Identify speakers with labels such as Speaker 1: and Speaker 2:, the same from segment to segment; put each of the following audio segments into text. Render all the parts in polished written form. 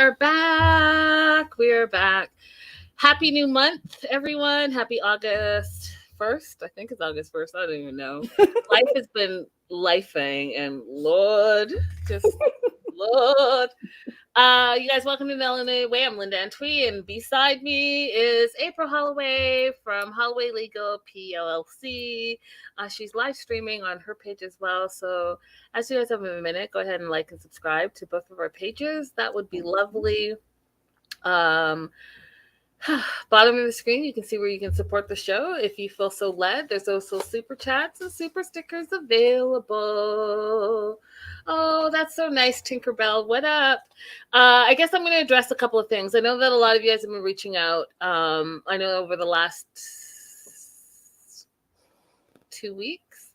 Speaker 1: are back. We are back. Happy new month, everyone. Happy August 1st. I think it's August 1st. I don't even know. Life has been lifing, and Lord, just Lord. You guys, welcome to Melanated Way. I'm Linda Antwi, and beside me is April Holloway from Holloway Legal, PLLC. She's live streaming on her page as well. So, as you guys have a minute, go ahead and like and subscribe to both of our pages. That would be lovely. Bottom of the screen, you can see where you can support the show if you feel so led. There's also super chats and super stickers available. Oh, that's so nice, Tinkerbell. What up? I guess I'm going to address a couple of things. I know that a lot of you guys have been reaching out. I know over the last 2 weeks,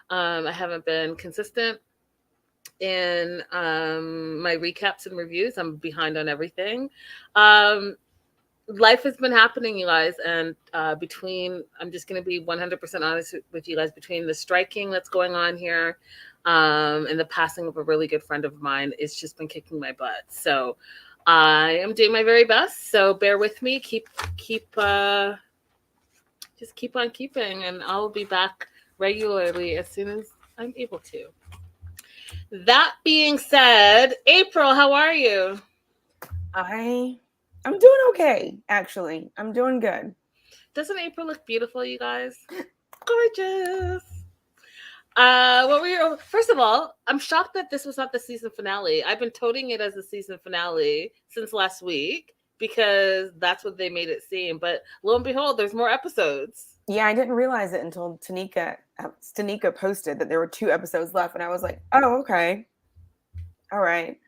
Speaker 1: I haven't been consistent in my recaps and reviews. I'm behind on everything. Life has been happening, you guys, and I'm just going to be 100% honest with you guys, between the striking that's going on here and the passing of a really good friend of mine, it's just been kicking my butt. So I am doing my very best. So bear with me. Just keep on keeping, and I'll be back regularly as soon as I'm able to. That being said, April, how are you?
Speaker 2: I'm doing okay, actually. I'm doing good.
Speaker 1: Doesn't April look beautiful, you guys? Gorgeous. First of all, I'm shocked that this was not the season finale. I've been toting it as the season finale since last week because that's what they made it seem. But lo and behold, there's more episodes.
Speaker 2: Yeah, I didn't realize it until Stanika posted that there were 2 episodes left, and I was like, oh, okay. All right.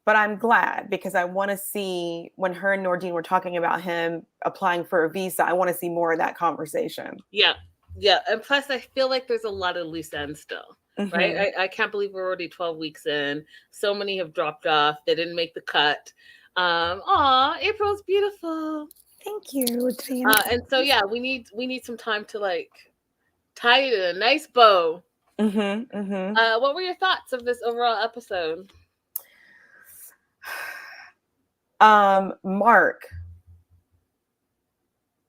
Speaker 2: But I'm glad, because I want to see, when her and Nordine were talking about him applying for a visa, I want to see more of that conversation.
Speaker 1: Yeah. And plus, I feel like there's a lot of loose ends still, right? I can't believe we're already 12 weeks in. So many have dropped off. They didn't make the cut. April's beautiful.
Speaker 2: Thank you.
Speaker 1: And so, yeah, we need some time to like tie it in a nice bow. What were your thoughts of this overall episode?
Speaker 2: Mark.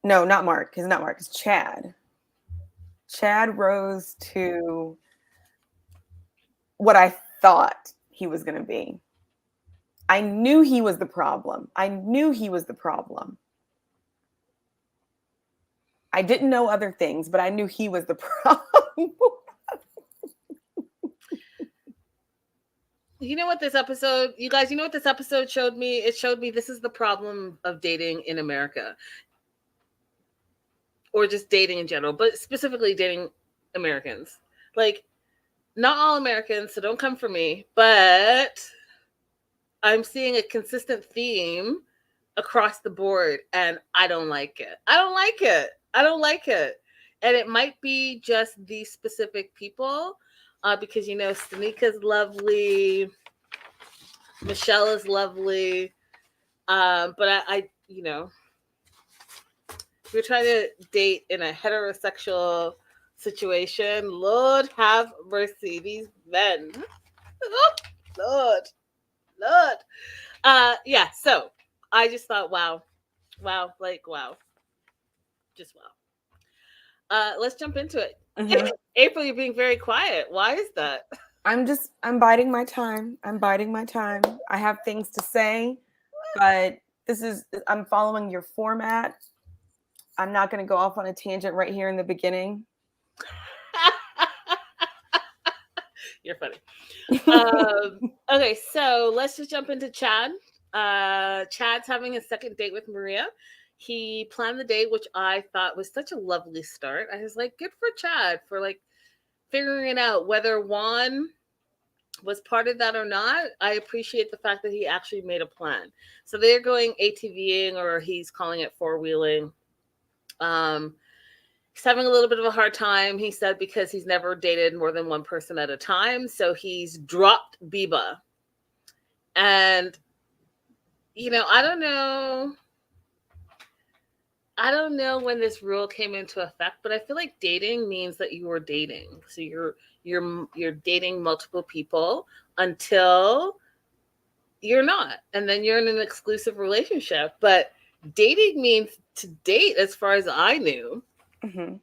Speaker 2: No, not Mark. It's not Mark. It's Chad. Chad rose to what I thought he was going to be. I knew he was the problem. I didn't know other things, but I knew he was the problem.
Speaker 1: You know what this episode showed me? It showed me this is the problem of dating in America. Or just dating in general, but specifically dating Americans. Like, not all Americans, so don't come for me, but I'm seeing a consistent theme across the board, and I don't like it. And it might be just these specific people, because, Stanika's lovely, Michelle is lovely, but I we're trying to date in a heterosexual situation. Lord have mercy, these men. Oh, Lord. Yeah, so I just thought, wow. Just wow. Let's jump into it. April, you're being very quiet. Why is that?
Speaker 2: I'm biding my time. I have things to say, but I'm following your format. I'm not going to go off on a tangent right here in the beginning.
Speaker 1: You're funny. Okay, so let's just jump into Chad. Chad's having a second date with Maria. He planned the date, which I thought was such a lovely start. I was like, good for Chad for like figuring it out. Whether Juan was part of that or not, I appreciate the fact that he actually made a plan. So they're going ATVing, or he's calling it four-wheeling. He's having a little bit of a hard time, he said, because he's never dated more than one person at a time. So he's dropped Biba. And, I don't know when this rule came into effect, but I feel like dating means that you are dating. So you're dating multiple people until you're not. And then you're in an exclusive relationship. But dating means to date, as far as I knew.
Speaker 2: Mm-hmm.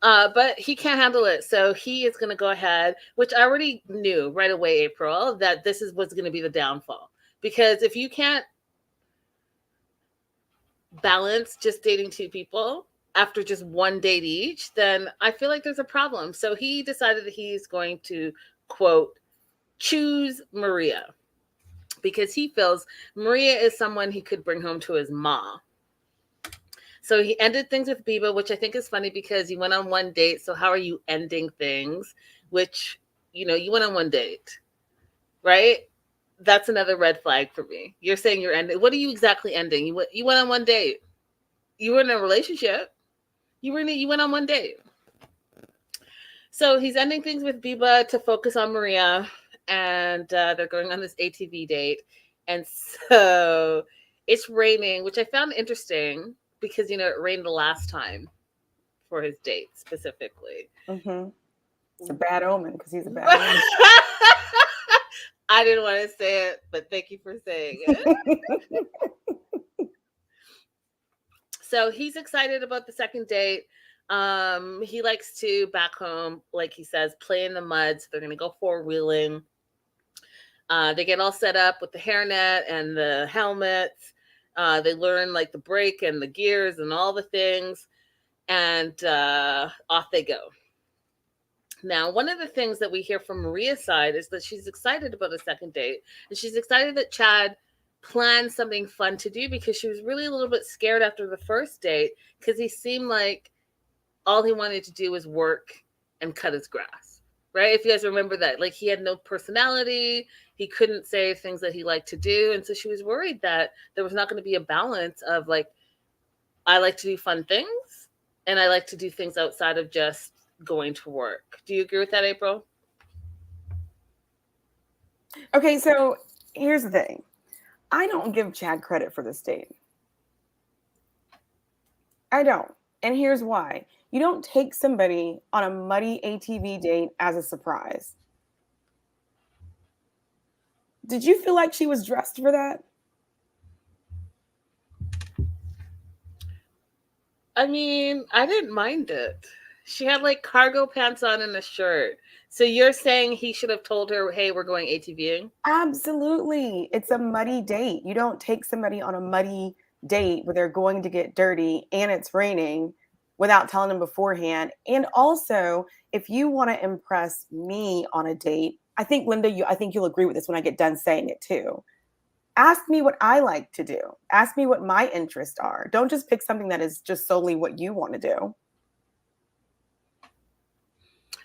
Speaker 1: But he can't handle it. So he is going to go ahead, which I already knew right away, April, that this is what's going to be the downfall. Because if you can't balance just dating two people after just one date each, then I feel like there's a problem. So he decided that he's going to, quote, choose Maria, because he feels Maria is someone he could bring home to his ma. So he ended things with Biba, which I think is funny because you went on one date. So how are you ending things? Which, you went on one date, right? That's another red flag for me. You're saying you're ending. What are you exactly ending? You went on one date. You were in a relationship. You went on one date. So he's ending things with Biba to focus on Maria, and they're going on this ATV date. And so it's raining, which I found interesting because, it rained the last time for his date specifically.
Speaker 2: Mm-hmm. It's a bad omen because he's a bad omen.
Speaker 1: I didn't want to say it, but thank you for saying it. So he's excited about the second date. He likes to back home, like he says, play in the mud. So they're going to go four-wheeling. They get all set up with the hairnet and the helmets. They learn like the brake and the gears and all the things. And off they go. Now, one of the things that we hear from Maria's side is that she's excited about a second date. And she's excited that Chad planned something fun to do because she was really a little bit scared after the first date because he seemed like all he wanted to do was work and cut his grass, right? If you guys remember that, like he had no personality. He couldn't say things that he liked to do. And so she was worried that there was not going to be a balance of like, I like to do fun things and I like to do things outside of just going to work. Do you agree with that, April?
Speaker 2: Okay, so here's the thing. I don't give Chad credit for this date. I don't. And here's why. You don't take somebody on a muddy ATV date as a surprise. Did you feel like she was dressed for that?
Speaker 1: I mean, I didn't mind it. She had like cargo pants on and a shirt. So you're saying he should have told her, hey, we're going ATVing?
Speaker 2: Absolutely. It's a muddy date. You don't take somebody on a muddy date where they're going to get dirty and it's raining without telling them beforehand. And also, if you want to impress me on a date, I think, Linda, I think you'll agree with this when I get done saying it too. Ask me what I like to do. Ask me what my interests are. Don't just pick something that is just solely what you want to do.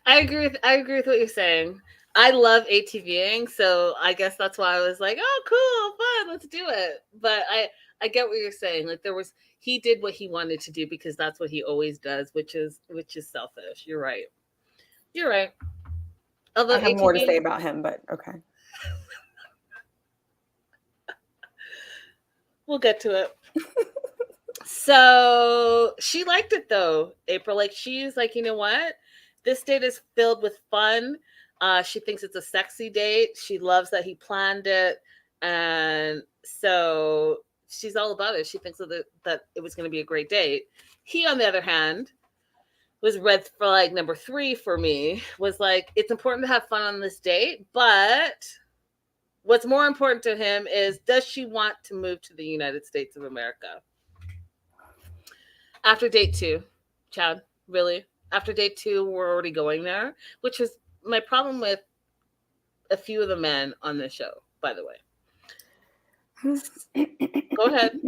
Speaker 1: I agree with what you're saying. I love ATVing, so I guess that's why I was like, "Oh, cool, fun, let's do it." But I get what you're saying. Like he did what he wanted to do because that's what he always does, which is selfish. You're right. You're right. Although
Speaker 2: I have more to say about him, but okay.
Speaker 1: We'll get to it. So she liked it though, April. Like she's like, you know what? This date is filled with fun. She thinks it's a sexy date. She loves that he planned it. And so she's all about it. She thinks that it was going to be a great date. He, on the other hand, was red flag number 3 for me, was like, it's important to have fun on this date, but what's more important to him is, does she want to move to the United States of America? After date 2, Chad, really? After date 2, we're already going there, which is my problem with a few of the men on this show, by the way. Go ahead.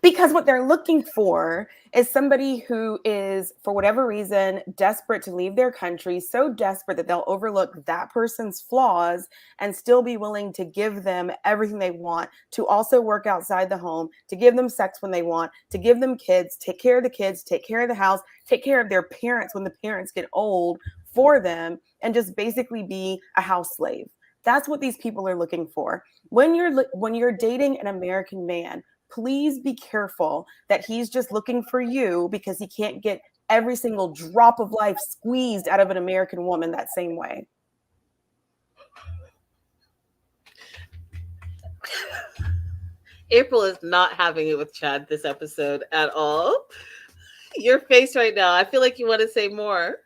Speaker 2: Because what they're looking for is somebody who is, for whatever reason, desperate to leave their country, so desperate that they'll overlook that person's flaws and still be willing to give them everything they want, to also work outside the home, to give them sex when they want, to give them kids, take care of the kids, take care of the house, take care of their parents when the parents get old for them, and just basically be a house slave. That's what these people are looking for. When you're dating an American man, please be careful that he's just looking for you because he can't get every single drop of life squeezed out of an American woman that same way.
Speaker 1: April is not having it with Chad this episode at all. Your face right now. I feel like you want to say more.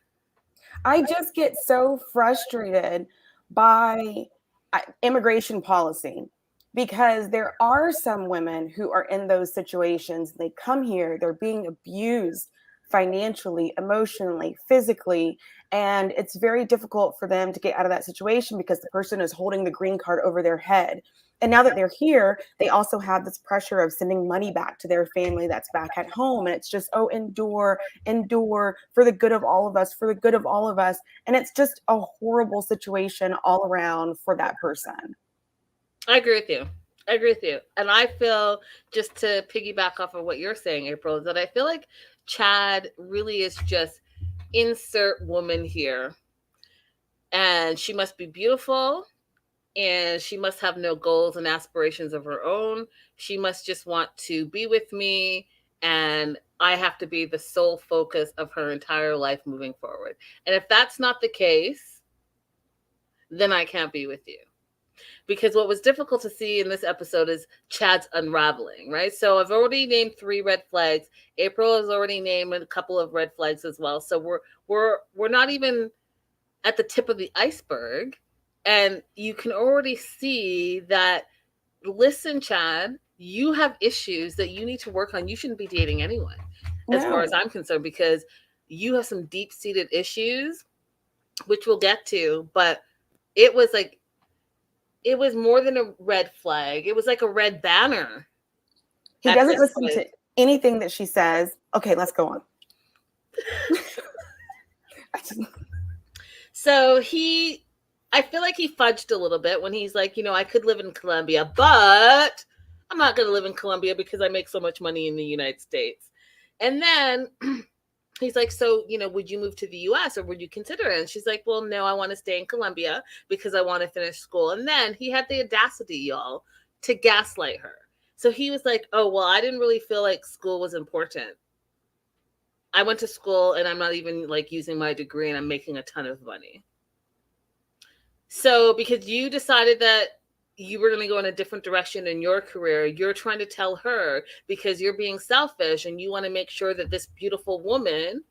Speaker 2: I just get so frustrated by immigration policy because there are some women who are in those situations. They come here, they're being abused financially, emotionally, physically, and it's very difficult for them to get out of that situation because the person is holding the green card over their head. And now that they're here, they also have this pressure of sending money back to their family that's back at home. And it's just, oh, endure for the good of all of us, for the good of all of us. And it's just a horrible situation all around for that person.
Speaker 1: I agree with you. I agree with you. And I feel, just to piggyback off of what you're saying, April, is that I feel like Chad really is just insert woman here. And she must be beautiful, and she must have no goals and aspirations of her own. She must just want to be with me, and I have to be the sole focus of her entire life moving forward. And if that's not the case, then I can't be with you. Because what was difficult to see in this episode is Chad's unraveling, right? So I've already named 3 red flags. April has already named a couple of red flags as well. So we're not even at the tip of the iceberg. And you can already see that, listen, Chad, you have issues that you need to work on. You shouldn't be dating anyone, as far as I'm concerned, because you have some deep-seated issues, which we'll get to. But it was more than a red flag. It was like a red banner.
Speaker 2: He doesn't listen to anything that she says. Okay, let's go on.
Speaker 1: So I feel like he fudged a little bit when he's like, I could live in Colombia, but I'm not going to live in Colombia because I make so much money in the United States. And then he's like, so, would you move to the US or would you consider it? And she's like, well, no, I want to stay in Colombia because I want to finish school. And then he had the audacity, y'all, to gaslight her. So he was like, oh, well, I didn't really feel like school was important. I went to school and I'm not even using my degree and I'm making a ton of money. So because you decided that you were going to go in a different direction in your career, you're trying to tell her, because you're being selfish and you want to make sure that this beautiful woman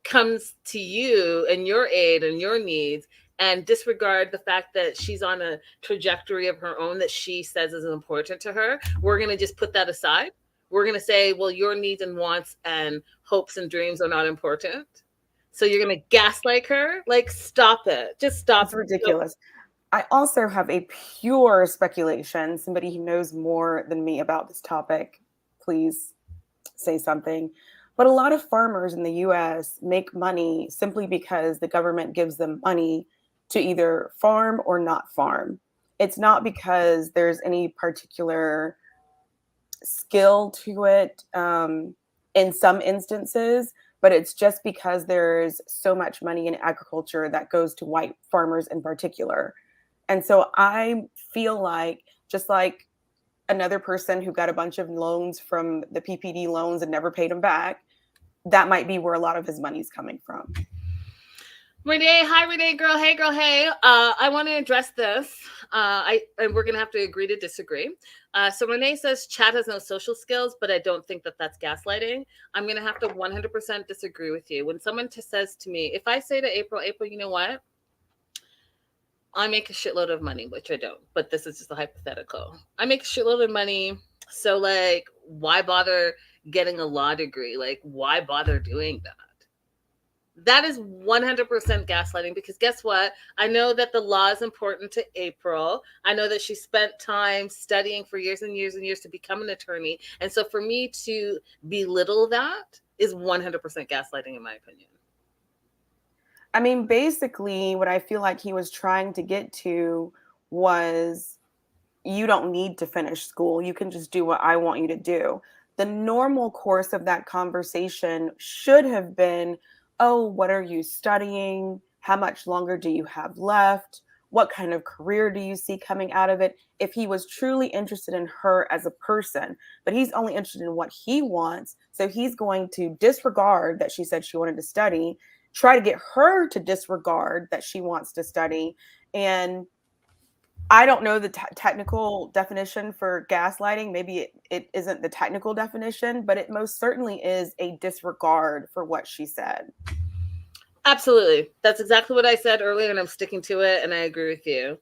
Speaker 1: comes to you and your aid and your needs, and disregard the fact that she's on a trajectory of her own that she says is important to her. We're going to just put that aside. We're going to say, well, your needs and wants and hopes and dreams are not important. So you're going to gaslight her? Stop it. Just stop.
Speaker 2: It's ridiculous. I also have a pure speculation. Somebody who knows more than me about this topic, please say something. But a lot of farmers in the US make money simply because the government gives them money to either farm or not farm. It's not because there's any particular skill to it in some instances, but it's just because there's so much money in agriculture that goes to white farmers in particular. And so I feel like, just like another person who got a bunch of loans from the PPD loans and never paid them back, that might be where a lot of his money's coming from.
Speaker 1: Renee, hi Renee, girl, hey girl, hey. I want to address this. And we're gonna have to agree to disagree. So Renee says Chad has no social skills, but I don't think that that's gaslighting. I'm gonna have to 100% disagree with you. When someone says to me, if I say to April, you know what? I make a shitload of money, which I don't, but this is just a hypothetical. I make a shitload of money, so why bother getting a law degree? Why bother doing that? That is 100% gaslighting, because guess what? I know that the law is important to April. I know that she spent time studying for years and years and years to become an attorney. And so for me to belittle that is 100% gaslighting, in my opinion.
Speaker 2: I mean, basically, what I feel like he was trying to get to was, you don't need to finish school. You can just do what I want you to do. The normal course of that conversation should have been, oh, what are you studying? How much longer do you have left? What kind of career do you see coming out of it? If he was truly interested in her as a person, but he's only interested in what he wants. So he's going to disregard that she said she wanted to study, try to get her to disregard that she wants to study. And I don't know the technical definition for gaslighting. Maybe it isn't the technical definition, but it most certainly is a disregard for what she said.
Speaker 1: Absolutely. That's exactly what I said earlier, and I'm sticking to it, and I agree with you.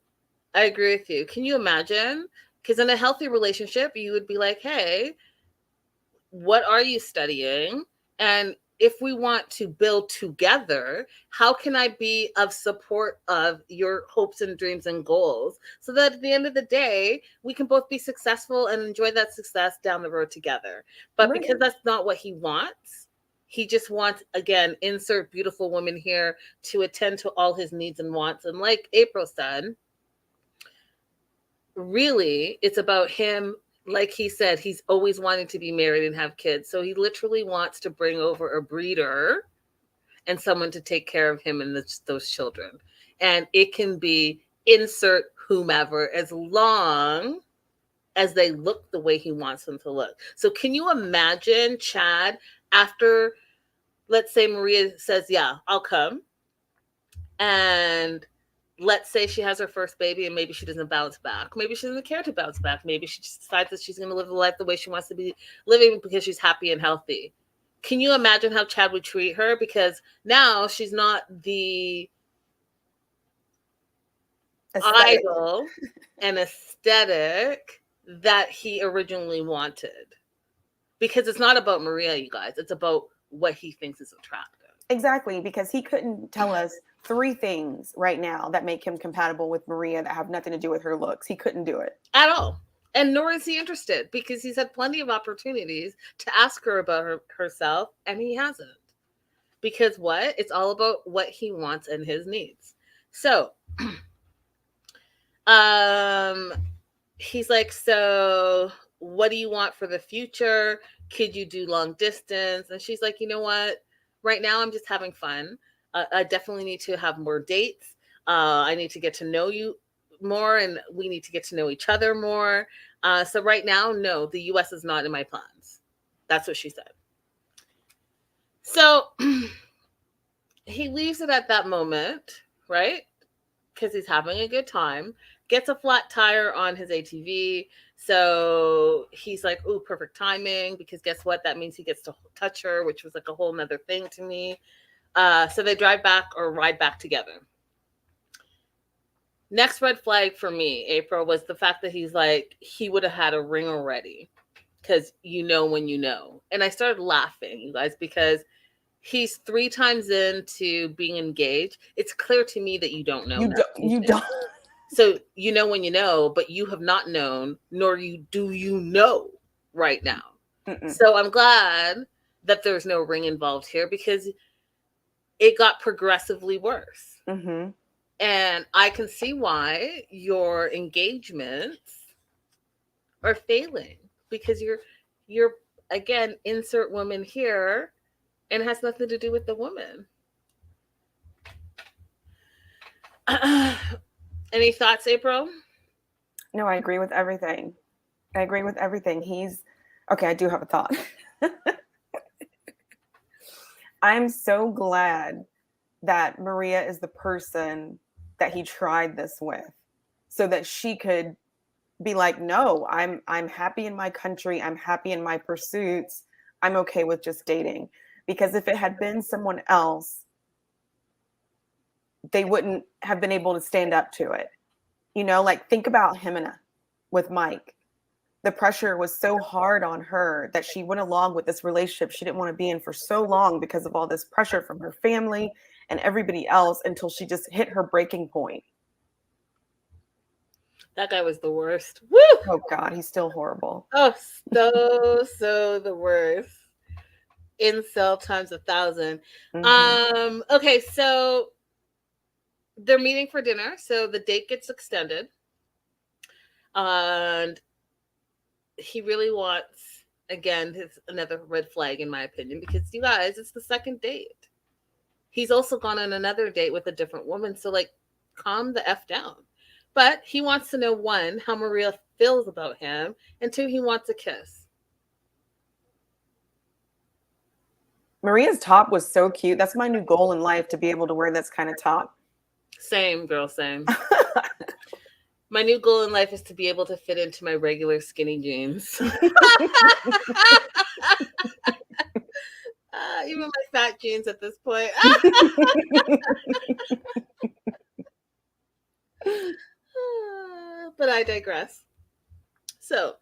Speaker 1: I agree with you. Can you imagine? Because in a healthy relationship, you would be like, hey, what are you studying? And if we want to build together, how can I be of support of your hopes and dreams and goals so that at the end of the day, we can both be successful and enjoy that success down the road together? But
Speaker 2: Right.
Speaker 1: because that's not what he wants, he just wants, again, insert beautiful woman here to attend to all his needs and wants. And like April said, really, it's about him. Like he said, he's always wanting to be married and have kids. So he literally wants to bring over a breeder and someone to take care of him and those children. And it can be insert whomever, as long as they look the way he wants them to look. So can you imagine Chad after, let's say Maria says, yeah, I'll come. And let's say she has her first baby and maybe she doesn't bounce back. Maybe she doesn't care to bounce back. Maybe she just decides that she's going to live the life the way she wants to be living because she's happy and healthy. Can you imagine how Chad would treat her? Because now she's not the idol and aesthetic that he originally wanted. Because it's not about Maria, you guys. It's about what he thinks is attractive.
Speaker 2: Exactly, because he couldn't tell us 3 things right now that make him compatible with Maria that have nothing to do with her looks. He couldn't do it.
Speaker 1: At all. And nor is he interested, because he's had plenty of opportunities to ask her about herself, and he hasn't. Because what? It's all about what he wants and his needs. So, he's like, so what do you want for the future? Could you do long distance? And she's like, you know what? Right now, I'm just having fun. I definitely need to have more dates. I need to get to know you more, and we need to get to know each other more. So right now, no, the U.S. is not in my plans. That's what she said. So he leaves it at that moment, right? Because he's having a good time. Gets a flat tire on his ATV. So he's like, ooh, perfect timing, because guess what? That means he gets to touch her, which was like a whole nother thing to me. So they drive back or ride back together. Next red flag for me, April, was the fact that he's like, he would have had a ring already, because you know when you know. And I started laughing, you guys, because he's 3 times into being engaged. It's clear to me that you don't know.
Speaker 2: You don't.
Speaker 1: So you know when you know, but you have not known, nor do you know right now. Mm-mm. So I'm glad that there's no ring involved here, because it got progressively worse.
Speaker 2: Mm-hmm.
Speaker 1: And I can see why your engagements are failing, because you're again, insert woman here, and it has nothing to do with the woman. Any thoughts, April?
Speaker 2: No, I agree with everything. He's okay. I do have a thought. I'm so glad that Maria is the person that he tried this with, so that she could be like, no, I'm happy in my country. I'm happy in my pursuits. I'm okay with just dating. Because if it had been someone else, they wouldn't have been able to stand up to it. You know, like, think about him with Mike. The pressure was so hard on her that she went along with this relationship she didn't want to be in for so long because of all this pressure from her family and everybody else, until she just hit her breaking point.
Speaker 1: That guy was the worst. Woo!
Speaker 2: Oh God, he's still horrible.
Speaker 1: Oh, so the worst. Incel times 1,000. Mm-hmm. Okay, so they're meeting for dinner, so the date gets extended, and he really wants, again, another red flag in my opinion, because you guys, it's the second date. He's also gone on another date with a different woman, so like, calm the F down. But he wants to know, 1, how Maria feels about him, and 2, he wants a kiss.
Speaker 2: Maria's top was so cute. That's my new goal in life, to be able to wear this kind of top.
Speaker 1: Same, girl, same. My new goal in life is to be able to fit into my regular skinny jeans. Even my fat jeans at this point. But I digress. So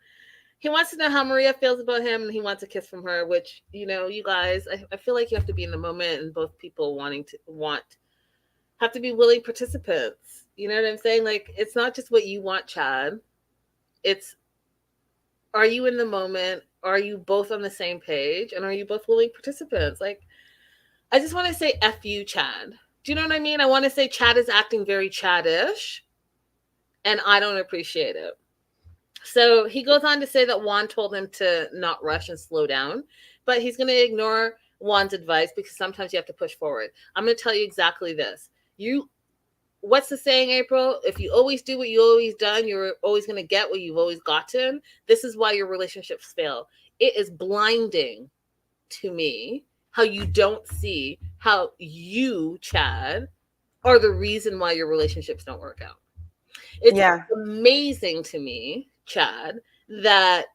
Speaker 1: he wants to know how Maria feels about him, and he wants a kiss from her, which, you know, you guys, I feel like you have to be in the moment, and both people have to be willing participants. You know what I'm saying? Like, it's not just what you want, Chad. It's, are you in the moment? Are you both on the same page? And are you both willing participants? Like, I just want to say F you, Chad. Do you know what I mean? I want to say Chad is acting very Chadish, and I don't appreciate it. So he goes on to say that Juan told him to not rush and slow down, but he's going to ignore Juan's advice because sometimes you have to push forward. I'm going to tell you exactly this. What's the saying, April? If you always do what you always done, you're always going to get what you've always gotten. This is why your relationships fail. It is blinding to me how you don't see how you, Chad, are the reason why your relationships don't work out. It's amazing to me, Chad, that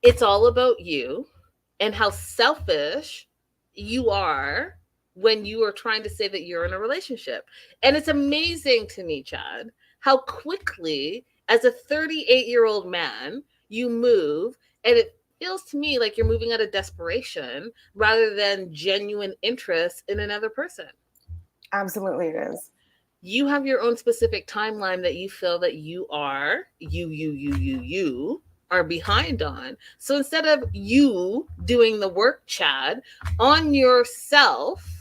Speaker 1: it's all about you and how selfish you are when you are trying to say that you're in a relationship. And it's amazing to me, Chad, how quickly, as a 38-year-old man, you move, and it feels to me like you're moving out of desperation rather than genuine interest in another person.
Speaker 2: Absolutely it is.
Speaker 1: You have your own specific timeline that you feel that you are behind on. So instead of you doing the work, Chad, on yourself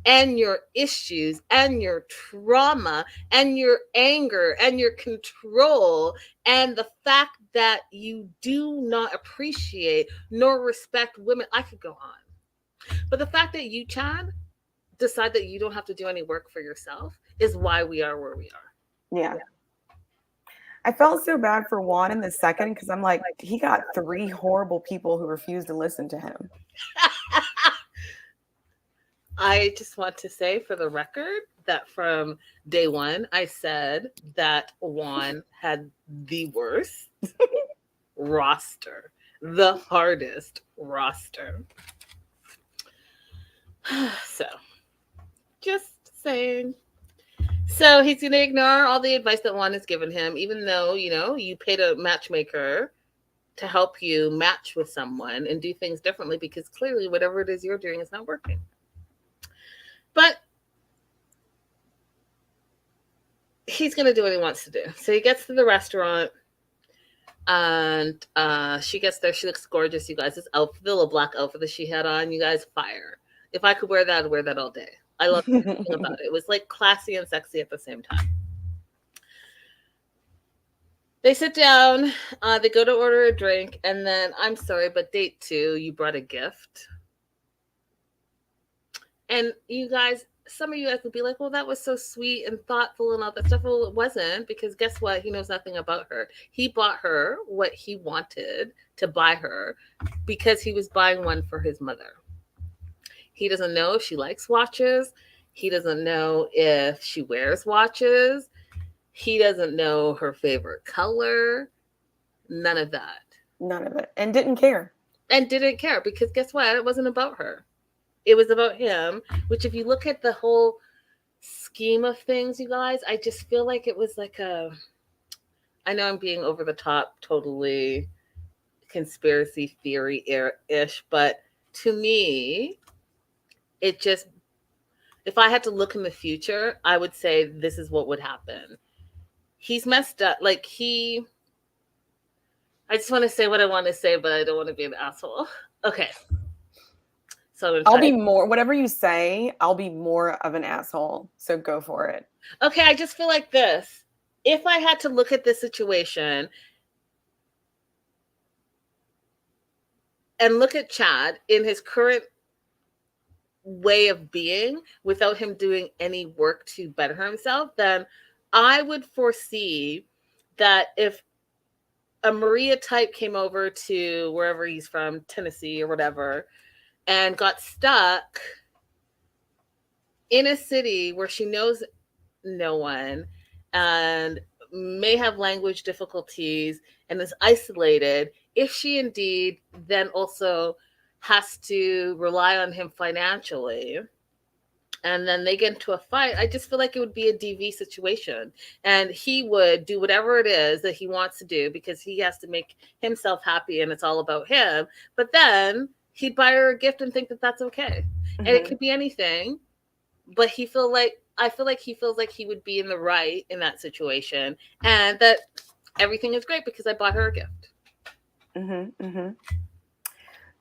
Speaker 1: and your issues and your trauma and your anger and your control and the fact that you do not appreciate nor respect women, I could go on. But the fact that you, Chad, decide that you don't have to do any work for yourself is why we are where we are.
Speaker 2: Yeah. I felt so bad for Juan in the second because I'm like, he got 3 horrible people who refused to listen to him.
Speaker 1: I just want to say for the record that from day one, I said that Juan had the worst roster, the hardest roster. So, just saying. So he's going to ignore all the advice that Juan has given him, even though, you know, you paid a matchmaker to help you match with someone and do things differently because clearly whatever it is you're doing is not working. But he's going to do what he wants to do. So he gets to the restaurant and she gets there. She looks gorgeous, you guys. This outfit, the little black outfit that she had on, you guys, fire. If I could wear that, I'd wear that all day. I love everything about it. It was like classy and sexy at the same time. They sit down, they go to order a drink, and then, I'm sorry, but date 2, you brought a gift. And you guys, some of you guys would be like, well, that was so sweet and thoughtful and all that stuff. Well, it wasn't, because guess what? He knows nothing about her. He bought her what he wanted to buy her because he was buying one for his mother. He doesn't know if she likes watches. He doesn't know if she wears watches. He doesn't know her favorite color. None of that.
Speaker 2: None of it. And didn't care.
Speaker 1: Because guess what? It wasn't about her. It was about him, which if you look at the whole scheme of things, you guys, I just feel like it was like I know I'm being over the top, totally conspiracy theory-ish, but to me, it just, if I had to look in the future, I would say this is what would happen. He's messed up. Like I just want to say what I want to say, but I don't want to be an asshole. Okay. So
Speaker 2: I'll be more, whatever you say, I'll be more of an asshole. So go for it.
Speaker 1: Okay. I just feel like this. If I had to look at this situation and look at Chad in his current way of being without him doing any work to better himself, then I would foresee that if a Maria type came over to wherever he's from, Tennessee or whatever, and got stuck in a city where she knows no one and may have language difficulties and is isolated, if she indeed then also has to rely on him financially, and then they get into a fight, I just feel like it would be a DV situation. And he would do whatever it is that he wants to do because he has to make himself happy and it's all about him. But then he'd buy her a gift and think that that's okay. And it could be anything. But I feel like he feels like he would be in the right in that situation. And that everything is great because I bought her a gift.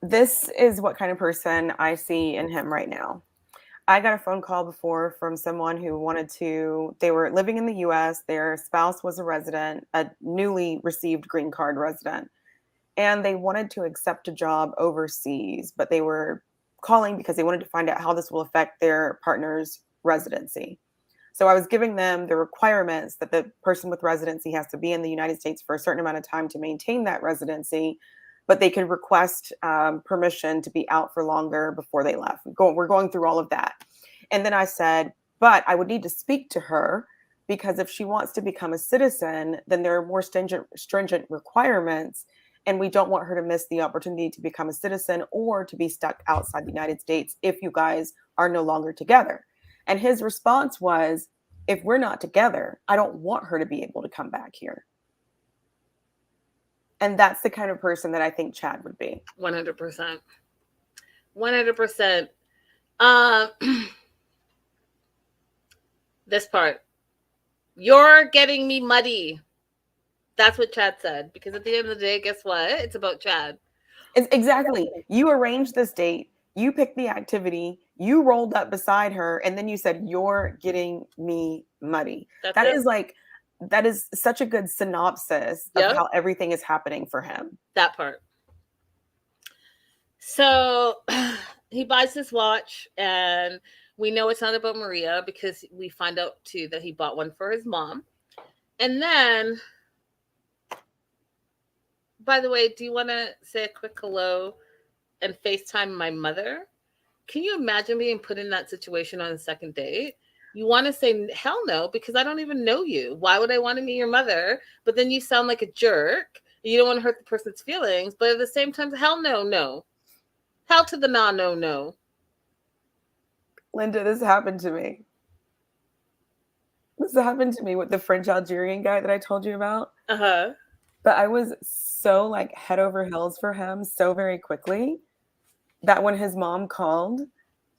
Speaker 2: This is what kind of person I see in him right now. I got a phone call before from someone who they were living in the US, their spouse was a resident, a newly received green card resident, and they wanted to accept a job overseas, but they were calling because they wanted to find out how this will affect their partner's residency. So I was giving them the requirements that the person with residency has to be in the United States for a certain amount of time to maintain that residency, but they could request permission to be out for longer before they left. We're going through all of that. And then I said, but I would need to speak to her because if she wants to become a citizen, then there are more stringent requirements. And we don't want her to miss the opportunity to become a citizen or to be stuck outside the United States if you guys are no longer together. And his response was, if we're not together, I don't want her to be able to come back here. And that's the kind of person that I think Chad would be.
Speaker 1: 100%. 100%. This part. You're getting me muddy. That's what Chad said. Because at the end of the day, guess what? It's about Chad.
Speaker 2: Exactly. You arranged this date. You picked the activity. You rolled up beside her. And then you said, you're getting me muddy. That is such a good synopsis of how everything is happening for him.
Speaker 1: That part. So he buys this watch, and we know it's not about Maria because we find out too that he bought one for his mom. And then, by the way, do you want to say a quick hello and FaceTime my mother? Can you imagine being put in that situation on a second date? You want to say, hell no, because I don't even know you. Why would I want to meet your mother? But then you sound like a jerk. You don't want to hurt the person's feelings. But at the same time, hell no, no. Hell to the no.
Speaker 2: Linda, this happened to me. This happened to me with the French Algerian guy that I told you about.
Speaker 1: Uh-huh.
Speaker 2: But I was so like head over heels for him so very quickly that when his mom called,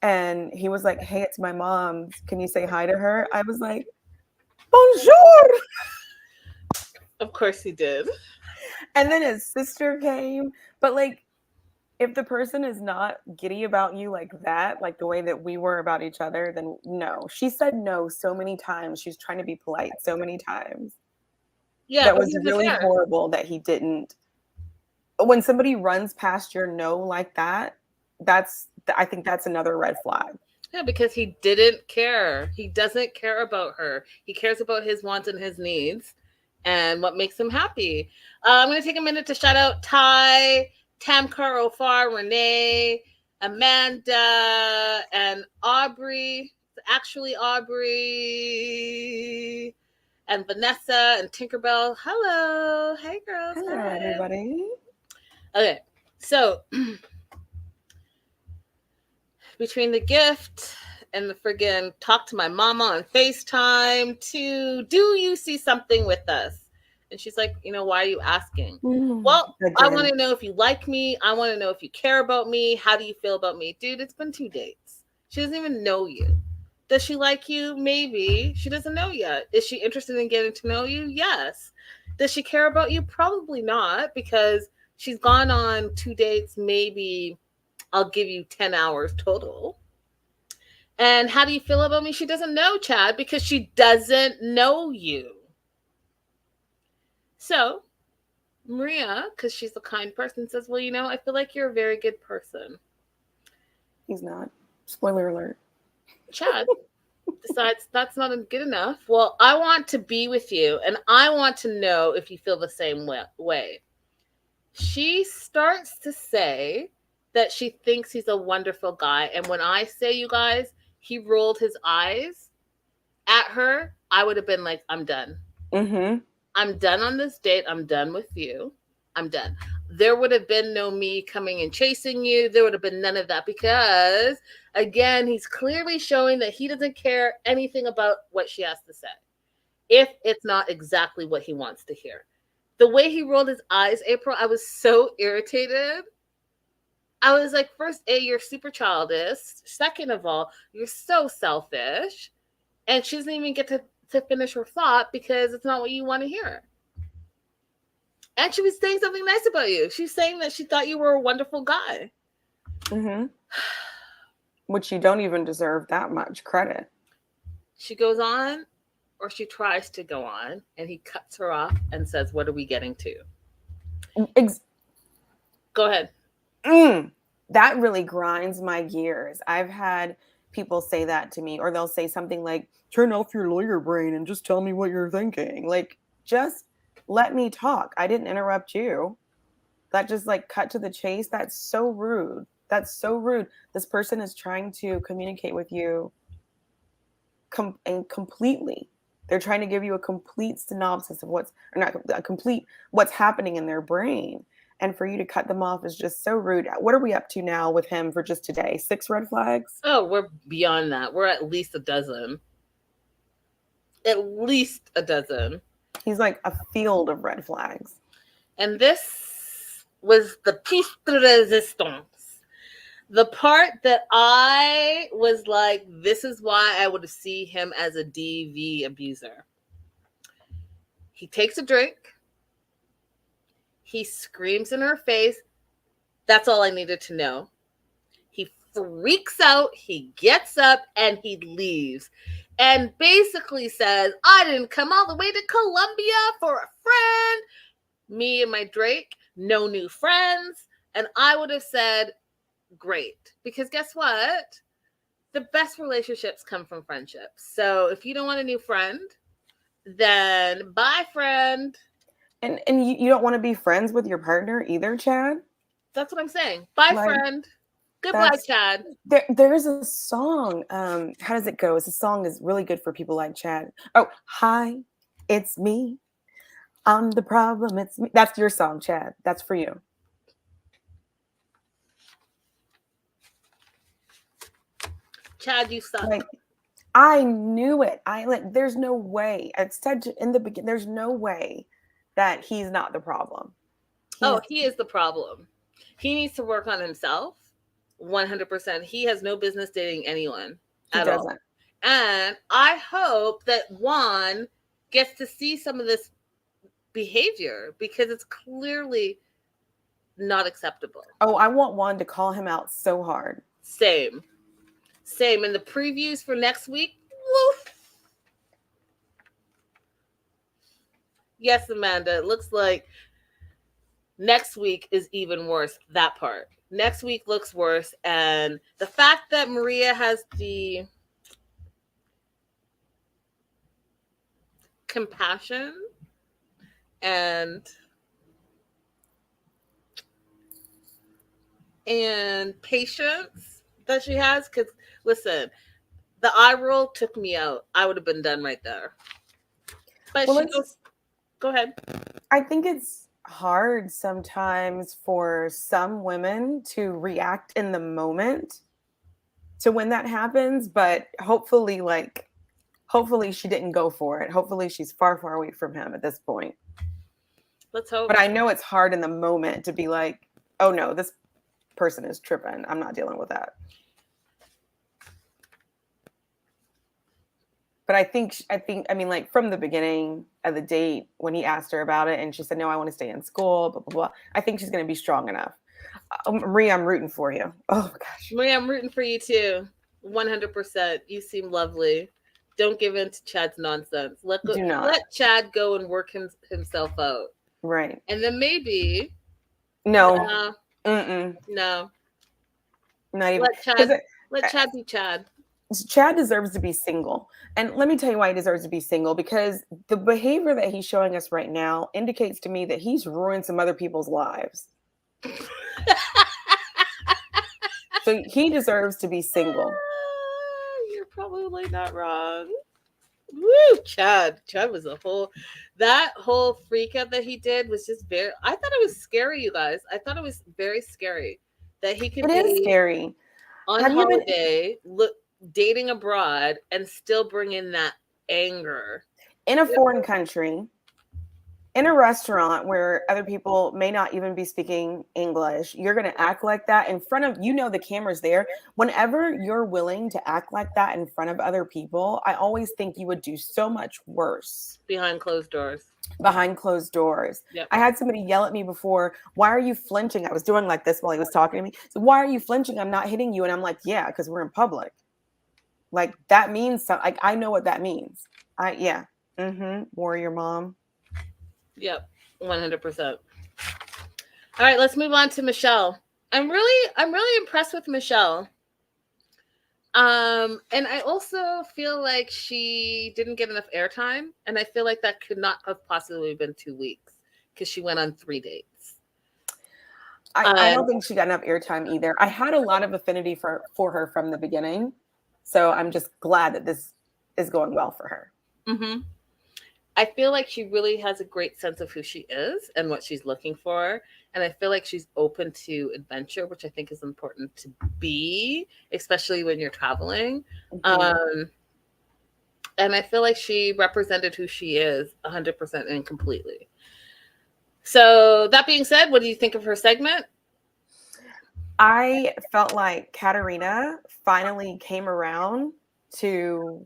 Speaker 2: and he was like, hey, it's my mom. Can you say hi to her? I was like, bonjour.
Speaker 1: Of course he did.
Speaker 2: And then his sister came. But like, if the person is not giddy about you like that, like the way that we were about each other, then no. She said no so many times. She's trying to be polite so many times. Yeah, that was really horrible that he didn't. When somebody runs past your no like that, I think that's another red flag.
Speaker 1: Yeah, because he didn't care. He doesn't care about her. He cares about his wants and his needs and what makes him happy. I'm going to take a minute to shout out Ty, Tamkar Ofar, Renee, Amanda, and Aubrey. Actually, Aubrey and Vanessa and Tinkerbell. Hello. Hey, girls.
Speaker 2: Hello, everybody.
Speaker 1: Okay, so between the gift and the friggin' talk to my mama on FaceTime to do you see something with us? And she's like, why are you asking? Well, I want to know if you like me. I want to know if you care about me. How do you feel about me? Dude, it's been 2 dates. She doesn't even know you. Does she like you? Maybe. She doesn't know yet. Is she interested in getting to know you? Yes. Does she care about you? Probably not, because she's gone on 2 dates, maybe I'll give you 10 hours total. And how do you feel about me? She doesn't know, Chad, because she doesn't know you. So Maria, because she's a kind person, says, well, I feel like you're a very good person.
Speaker 2: He's not. Spoiler alert.
Speaker 1: Chad decides that's not good enough. Well, I want to be with you, and I want to know if you feel the same way. She starts to say that she thinks he's a wonderful guy. And when I say, you guys, he rolled his eyes at her, I would have been like, I'm done.
Speaker 2: Mm-hmm.
Speaker 1: I'm done on this date. I'm done with you. I'm done. There would have been no me coming and chasing you. There would have been none of that because, again, he's clearly showing that he doesn't care anything about what she has to say if it's not exactly what he wants to hear. The way he rolled his eyes, April, I was so irritated. I was like, first, A, you're super childish. Second of all, you're so selfish. And she doesn't even get to finish her thought because it's not what you want to hear. And she was saying something nice about you. She's saying that she thought you were a wonderful guy.
Speaker 2: Mm-hmm. Which you don't even deserve that much credit.
Speaker 1: She goes on, or she tries to go on, and he cuts her off and says, what are we getting to? Go ahead.
Speaker 2: That really grinds my gears. I've had people say that to me, or they'll say something like, turn off your lawyer brain and just tell me what you're thinking. Like, just let me talk. I didn't interrupt you. That just like cut to the chase. That's so rude. That's so rude. This person is trying to communicate with you completely. They're trying to give you a complete synopsis of what's happening in their brain. And for you to cut them off is just so rude. What are we up to now with him for just today? 6 red flags?
Speaker 1: Oh, we're beyond that. We're at least a dozen. At least a dozen.
Speaker 2: He's like a field of red flags.
Speaker 1: And this was the piece de resistance. The part that I was like, this is why I would see him as a DV abuser. He takes a drink. He screams in her face. That's all I needed to know. He freaks out. He gets up and he leaves. And basically says, I didn't come all the way to Colombia for a friend. Me and my Drake, no new friends. And I would have said, great. Because guess what? The best relationships come from friendships. So if you don't want a new friend, then bye, friend.
Speaker 2: And you don't want to be friends with your partner either, Chad?
Speaker 1: That's what I'm saying. Bye, friend. Goodbye, Chad.
Speaker 2: There's a song. How does it go? It's a song is really good for people like Chad. Oh, hi, it's me. I'm the problem. It's me. That's your song, Chad. That's for you.
Speaker 1: Chad, you suck.
Speaker 2: Like, I knew it. There's no way. I said in the beginning, there's no way that he's not the problem.
Speaker 1: He is the problem. He needs to work on himself. 100%. He has no business dating anyone at all. And I hope that Juan gets to see some of this behavior because it's clearly not acceptable.
Speaker 2: Oh, I want Juan to call him out so hard.
Speaker 1: Same. In the previews for next week, woof. Yes, Amanda, it looks like next week is even worse. That part. Next week looks worse. And the fact that Maria has the compassion and patience that she has, because listen, the eye roll took me out. I would have been done right there. But go ahead.
Speaker 2: I think it's hard sometimes for some women to react in the moment to when that happens, but hopefully she didn't go for it. Hopefully she's far away from him at this point.
Speaker 1: Let's hope.
Speaker 2: But I know it's hard in the moment to be like, oh no, this person is tripping. I'm not dealing with that. But I mean, like from the beginning of the date, when he asked her about it and she said, no, I want to stay in school, blah, blah, blah. I think she's going to be strong enough. Maria, I'm rooting for you. Oh, my gosh.
Speaker 1: Maria, I'm rooting for you too. 100%. You seem lovely. Don't give in to Chad's nonsense. Let Chad go and work himself out.
Speaker 2: Right.
Speaker 1: And then maybe.
Speaker 2: No.
Speaker 1: No.
Speaker 2: Not even.
Speaker 1: Let Chad be Chad.
Speaker 2: Chad deserves to be single. And let me tell you why he deserves to be single, because the behavior that he's showing us right now indicates to me that he's ruined some other people's lives. So he deserves to be single.
Speaker 1: You're probably not wrong. Woo, Chad. Chad was that whole freak out that he did was just I thought it was scary, you guys. I thought it was very scary that he could
Speaker 2: It is
Speaker 1: be
Speaker 2: scary.
Speaker 1: on holiday, dating abroad, and still bring in that anger.
Speaker 2: In a foreign country, in a restaurant where other people may not even be speaking English, you're going to act like that in front of, the camera's there. Whenever you're willing to act like that in front of other people, I always think you would do so much worse.
Speaker 1: Behind closed doors.
Speaker 2: Yep. I had somebody yell at me before, why are you flinching? I was doing like this while he was talking to me. So why are you flinching? I'm not hitting you. And I'm like, yeah, because we're in public. Like that means something. Like I know what that means. Warrior mom.
Speaker 1: Yep, 100%. All right, let's move on to Michelle. I'm really impressed with Michelle. And I also feel like she didn't get enough airtime, and I feel like that could not have possibly been 2 weeks because she went on 3 dates.
Speaker 2: I don't think she got enough airtime either. I had a lot of affinity for her from the beginning, so I'm just glad that this is going well for her.
Speaker 1: Mm-hmm. I feel like she really has a great sense of who she is and what she's looking for. And I feel like she's open to adventure, which I think is important to be, especially when you're traveling. Mm-hmm. And I feel like she represented who she is 100% and completely. So that being said, what do you think of her segment?
Speaker 2: I felt like Katarina finally came around to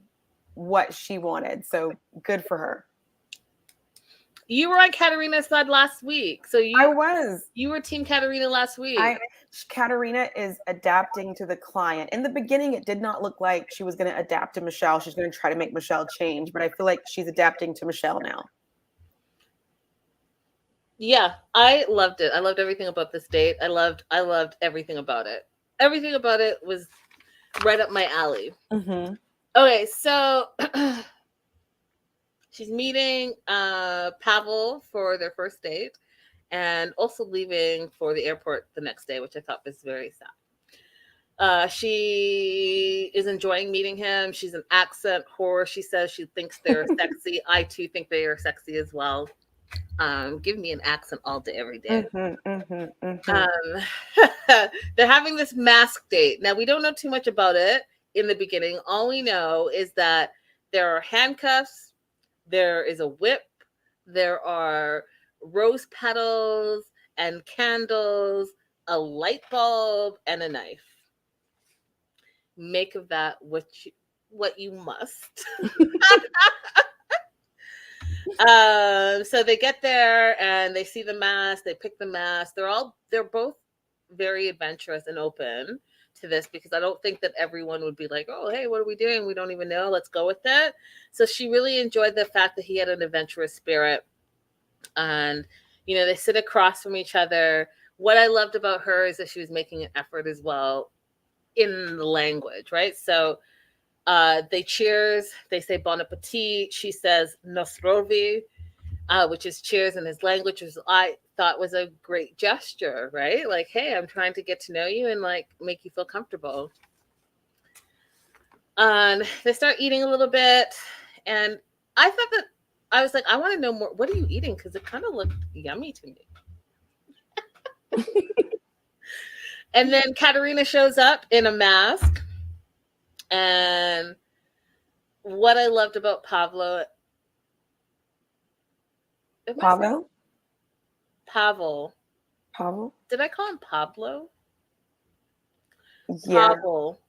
Speaker 2: what she wanted. So good for her.
Speaker 1: You were on Katarina's side last week. So
Speaker 2: I was.
Speaker 1: You were Team Katarina last week.
Speaker 2: Katarina is adapting to the client. In the beginning, it did not look like she was going to adapt to Michelle. She's going to try to make Michelle change, but I feel like she's adapting to Michelle now.
Speaker 1: Yeah, I loved it. I loved everything about this date. I loved everything about it. Everything about it was right up my alley.
Speaker 2: Mm-hmm.
Speaker 1: Okay, so she's meeting Pavel for their first date and also leaving for the airport the next day, which I thought was very sad. She is enjoying meeting him. She's an accent whore. She says she thinks they're sexy. I too think they are sexy as well. Give me an accent all day, every day. They're having this mask date. Now, we don't know too much about it in the beginning. All we know is that there are handcuffs, there is a whip, there are rose petals and candles, a light bulb, and a knife. Make of that what you must. So they get there and they see the mask, they pick the mask. They're both very adventurous and open to this because I don't think that everyone would be like, oh, hey, what are we doing? We don't even know. Let's go with it. So she really enjoyed the fact that he had an adventurous spirit. And, they sit across from each other. What I loved about her is that she was making an effort as well in the language, right? So they cheers. They say bon appetit. She says nosrovi, which is cheers in his language, which I thought was a great gesture, right? Like, hey, I'm trying to get to know you and like make you feel comfortable. And they start eating a little bit. And I thought that I was like, I want to know more. What are you eating? Because it kind of looked yummy to me. And then Katarina shows up in a mask. And what I loved about Pavel. Did I call him Pablo?
Speaker 2: Yeah.
Speaker 1: Pavel.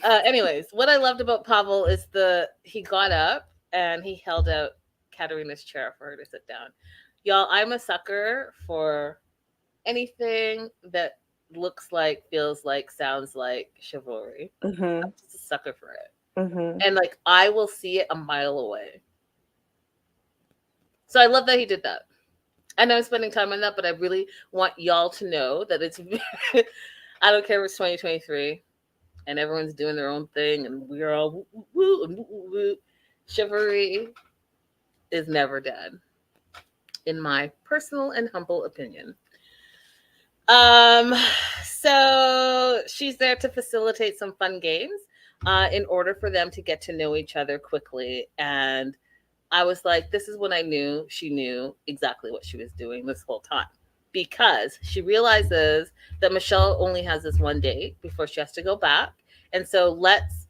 Speaker 1: Anyways, what I loved about Pavel is he got up and he held out Katarina's chair for her to sit down. Y'all, I'm a sucker for anything that looks like, feels like, sounds like chivalry.
Speaker 2: Mm-hmm.
Speaker 1: I'm just a sucker for it.
Speaker 2: Mm-hmm.
Speaker 1: And like, I will see it a mile away. So I love that he did that. I know I'm spending time on that, but I really want y'all to know that it's I don't care if it's 2023 and everyone's doing their own thing and we're all woo, woo, woo, woo. Chivalry is never dead, in my personal and humble opinion. So she's there to facilitate some fun games. in order for them to get to know each other quickly. And I was like, this is when I knew she knew exactly what she was doing this whole time, because she realizes that Michelle only has this one date before she has to go back. And so let's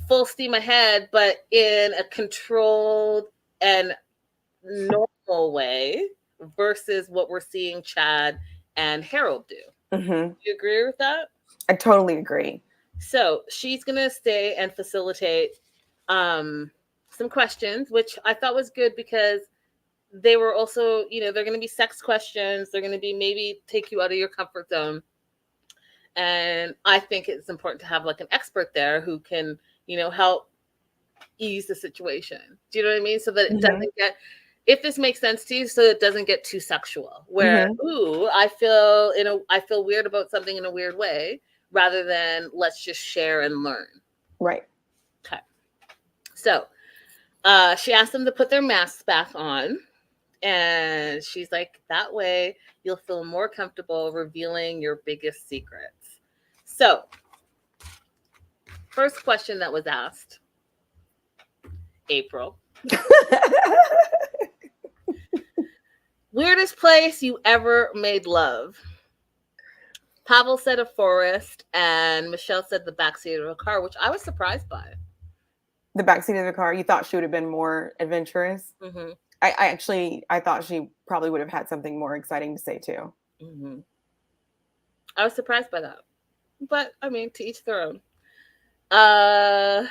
Speaker 1: full steam ahead, but in a controlled and normal way versus what we're seeing Chad and Harold do.
Speaker 2: Mm-hmm.
Speaker 1: Do you agree with that?
Speaker 2: I totally agree.
Speaker 1: So she's going to stay and facilitate some questions, which I thought was good because they were also, they're going to be sex questions. They're going to be maybe take you out of your comfort zone. And I think it's important to have like an expert there who can, help ease the situation. Do you know what I mean? So that it doesn't get, if this makes sense to you, so it doesn't get too sexual where, I feel weird about something in a weird way, rather than let's just share and learn.
Speaker 2: Right.
Speaker 1: Okay. So she asked them to put their masks back on. And she's like, that way you'll feel more comfortable revealing your biggest secrets. So, first question that was asked, April. Weirdest place you ever made love? Pavel said a forest, and Michelle said the backseat of a car, which I was surprised by.
Speaker 2: The backseat of the car? You thought she would have been more adventurous?
Speaker 1: Mm-hmm.
Speaker 2: I thought she probably would have had something more exciting to say too.
Speaker 1: Mm-hmm. I was surprised by that. But, I mean, to each their own. I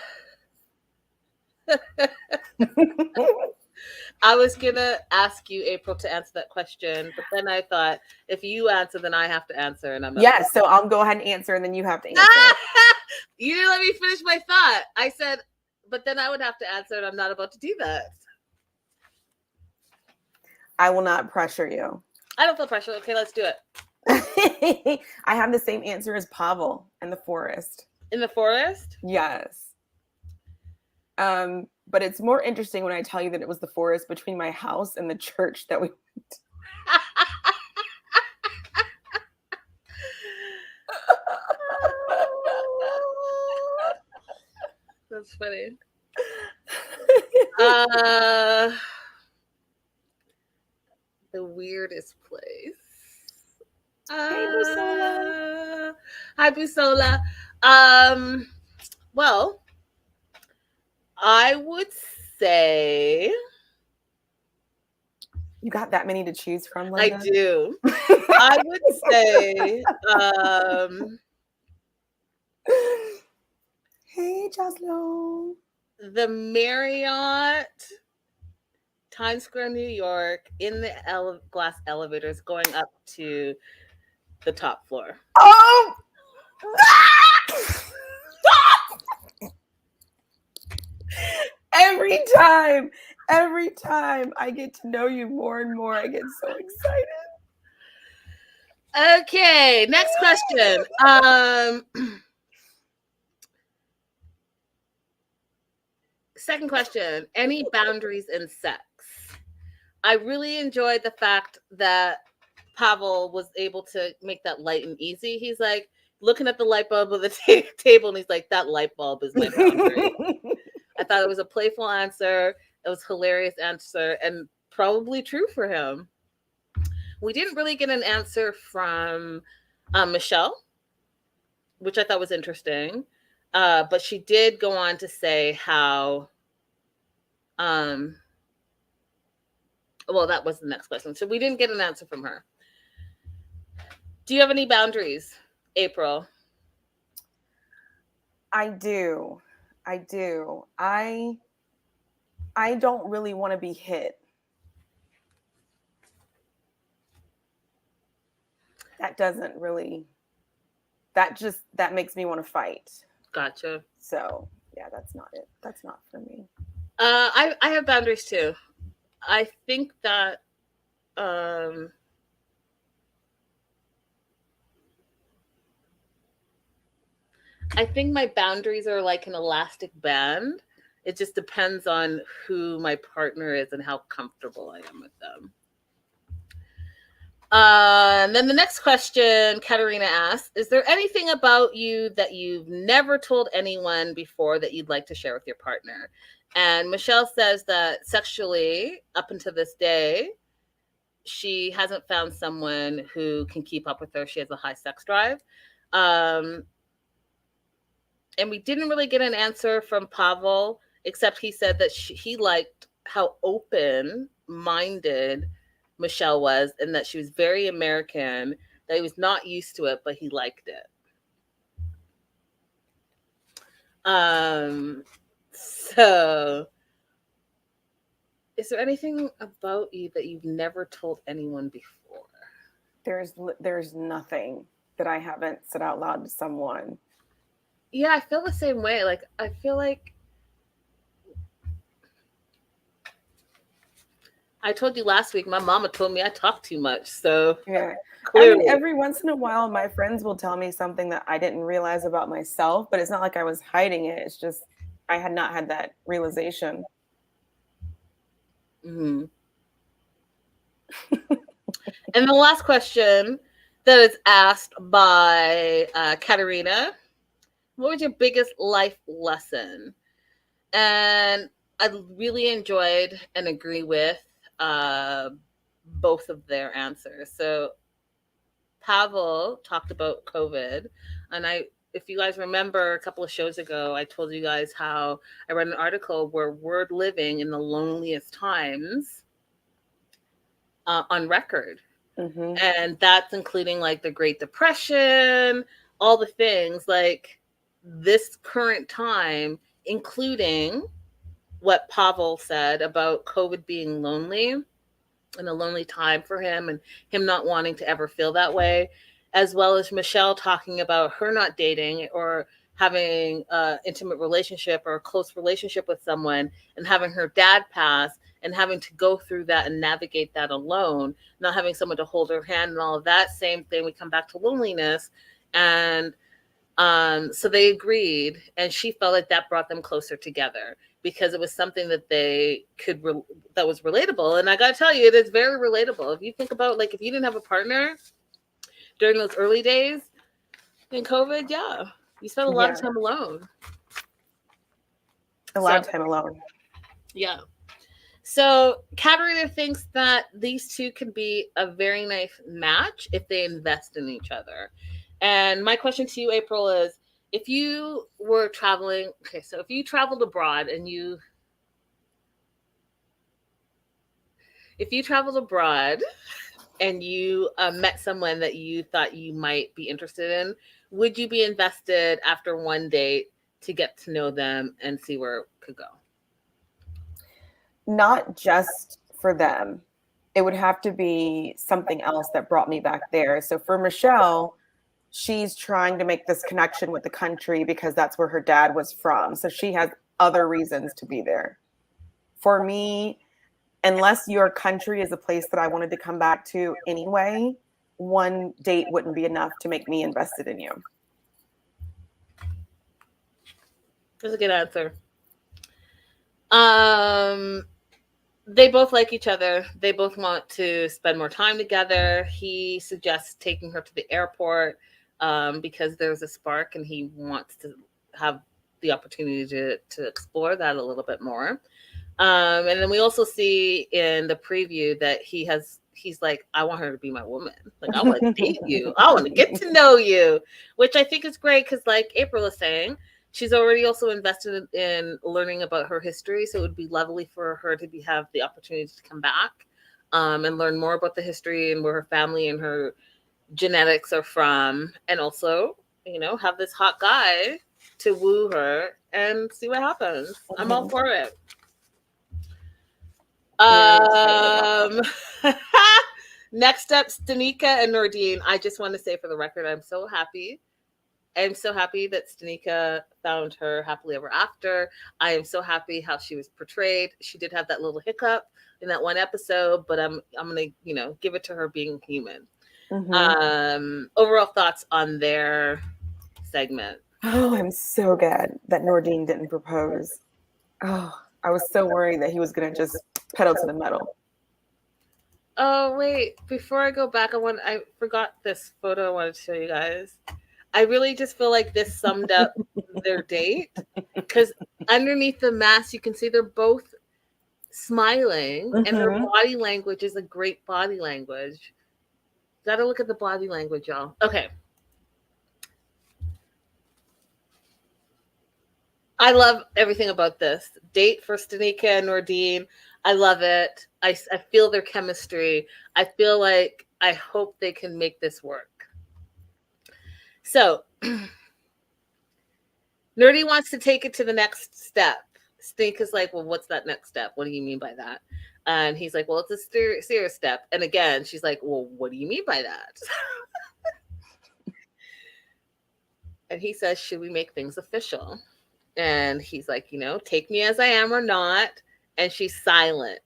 Speaker 1: was going to ask you, April, to answer that question. But then I thought, if you answer, then I have to answer. And I'm not.
Speaker 2: Yes, so I'll go ahead and answer, and then you have to answer.
Speaker 1: You didn't let me finish my thought. I said, but then I would have to answer, and I'm not about to do that.
Speaker 2: I will not pressure you.
Speaker 1: I don't feel pressure. Okay, let's do it.
Speaker 2: I have the same answer as Pavel in the forest.
Speaker 1: In the forest?
Speaker 2: Yes. But it's more interesting when I tell you that it was the forest between my house and the church that we went to.
Speaker 1: That's funny. The weirdest place.
Speaker 2: Hey, Busola.
Speaker 1: Hi, Busola. Well, I would say...
Speaker 2: You got that many to choose from, Linda?
Speaker 1: I do. I would say...
Speaker 2: Hey, Jaslo.
Speaker 1: The Marriott, Times Square, New York, in the glass elevators going up to the top floor.
Speaker 2: Oh! Every time I get to know you more and more, I get so excited.
Speaker 1: Okay, next question. Second question, any boundaries in sex? I really enjoyed the fact that Pavel was able to make that light and easy. He's like looking at the light bulb of the table, and he's like, that light bulb is my boundary. I thought it was a playful answer. It was a hilarious answer, and probably true for him. We didn't really get an answer from Michelle, which I thought was interesting. But she did go on to say how, well, that was the next question. So we didn't get an answer from her. Do you have any boundaries, April?
Speaker 2: I do. I don't really want to be hit. That makes me want to fight.
Speaker 1: Gotcha.
Speaker 2: So yeah, that's not it. That's not for me.
Speaker 1: I have boundaries too. I think that I think my boundaries are like an elastic band. It just depends on who my partner is and how comfortable I am with them. And then the next question, Katerina asks, is there anything about you that you've never told anyone before that you'd like to share with your partner? And Michelle says that sexually, up until this day, she hasn't found someone who can keep up with her. She has a high sex drive. And we didn't really get an answer from Pavel, except he said that he liked how open-minded Michelle was, and that she was very American, that he was not used to it, but he liked it. So is there anything about you that you've never told anyone before?
Speaker 2: There's nothing that I haven't said out loud to someone.
Speaker 1: Yeah, I feel the same way. Like, I feel like I told you last week, my mama told me I talk too much. So
Speaker 2: yeah,
Speaker 1: clearly.
Speaker 2: I mean, every once in a while, my friends will tell me something that I didn't realize about myself, but it's not like I was hiding it. It's just I had not had that realization.
Speaker 1: Mm-hmm. And the last question that is asked by Katerina, what was your biggest life lesson? And I really enjoyed and agree with both of their answers. So Pavel talked about COVID, and if you guys remember a couple of shows ago, I told you guys how I read an article where we're living in the loneliest times on record. Mm-hmm. And that's including like the Great Depression, all the things, like this current time, including what Pavel said about COVID being lonely and a lonely time for him, and him not wanting to ever feel that way, as well as Michelle talking about her not dating or having an intimate relationship or a close relationship with someone, and having her dad pass and having to go through that and navigate that alone, not having someone to hold her hand and all of that. Same thing, we come back to loneliness. And so they agreed, and she felt like that brought them closer together because it was something that they could, that was relatable. And I got to tell you, it is very relatable. If you think about, like, if you didn't have a partner during those early days in COVID, yeah, you spent a lot of time alone.
Speaker 2: A lot of time alone.
Speaker 1: Yeah. So Katerina thinks that these two can be a very nice match if they invest in each other. And my question to you, April, is if you were traveling, okay, so if you traveled abroad and you met someone that you thought you might be interested in, would you be invested after one date to get to know them and see where it could go?
Speaker 2: Not just for them. It would have to be something else that brought me back there. So for Michelle, she's trying to make this connection with the country because that's where her dad was from. So she has other reasons to be there. For me, unless your country is a place that I wanted to come back to anyway, one date wouldn't be enough to make me invested in you.
Speaker 1: That's a good answer. They both like each other. They both want to spend more time together. He suggests taking her to the airport because there's a spark, and he wants to have the opportunity to explore that a little bit more. And then we also see in the preview that he's like, I want her to be my woman. Like, I want to date you. I want to get to know you, which I think is great because, like April is saying, she's already also invested in learning about her history. So it would be lovely for her to have the opportunity to come back and learn more about the history and where her family and her genetics are from. And also, have this hot guy to woo her and see what happens. Mm-hmm. I'm all for it. Next up, Stanika and Nordine. I just want to say for the record, I'm so happy that Stanika found her happily ever after. I am so happy how she was portrayed. She did have that little hiccup in that one episode, but I'm gonna give it to her being human. Mm-hmm. Overall thoughts on their segment.
Speaker 2: Oh, I'm so glad that Nordine didn't propose. Oh, I was so worried that he was gonna just pedal to the metal.
Speaker 1: Oh wait, before I go back, I forgot this photo I wanted to show you guys. I really just feel like this summed up their date because underneath the mask you can see they're both smiling and their body language is a great body language. Gotta look at the body language, y'all. Okay. I love everything about this. Date for Stanika and Nordine. I love it. I feel their chemistry. I feel like I hope they can make this work. So, Nerdy wants to take it to the next step. Stanika's like, well, what's that next step? What do you mean by that? And he's like, well, it's a serious step. And again, she's like, well, what do you mean by that? And he says, should we make things official? And he's like, take me as I am or not. And she's silent.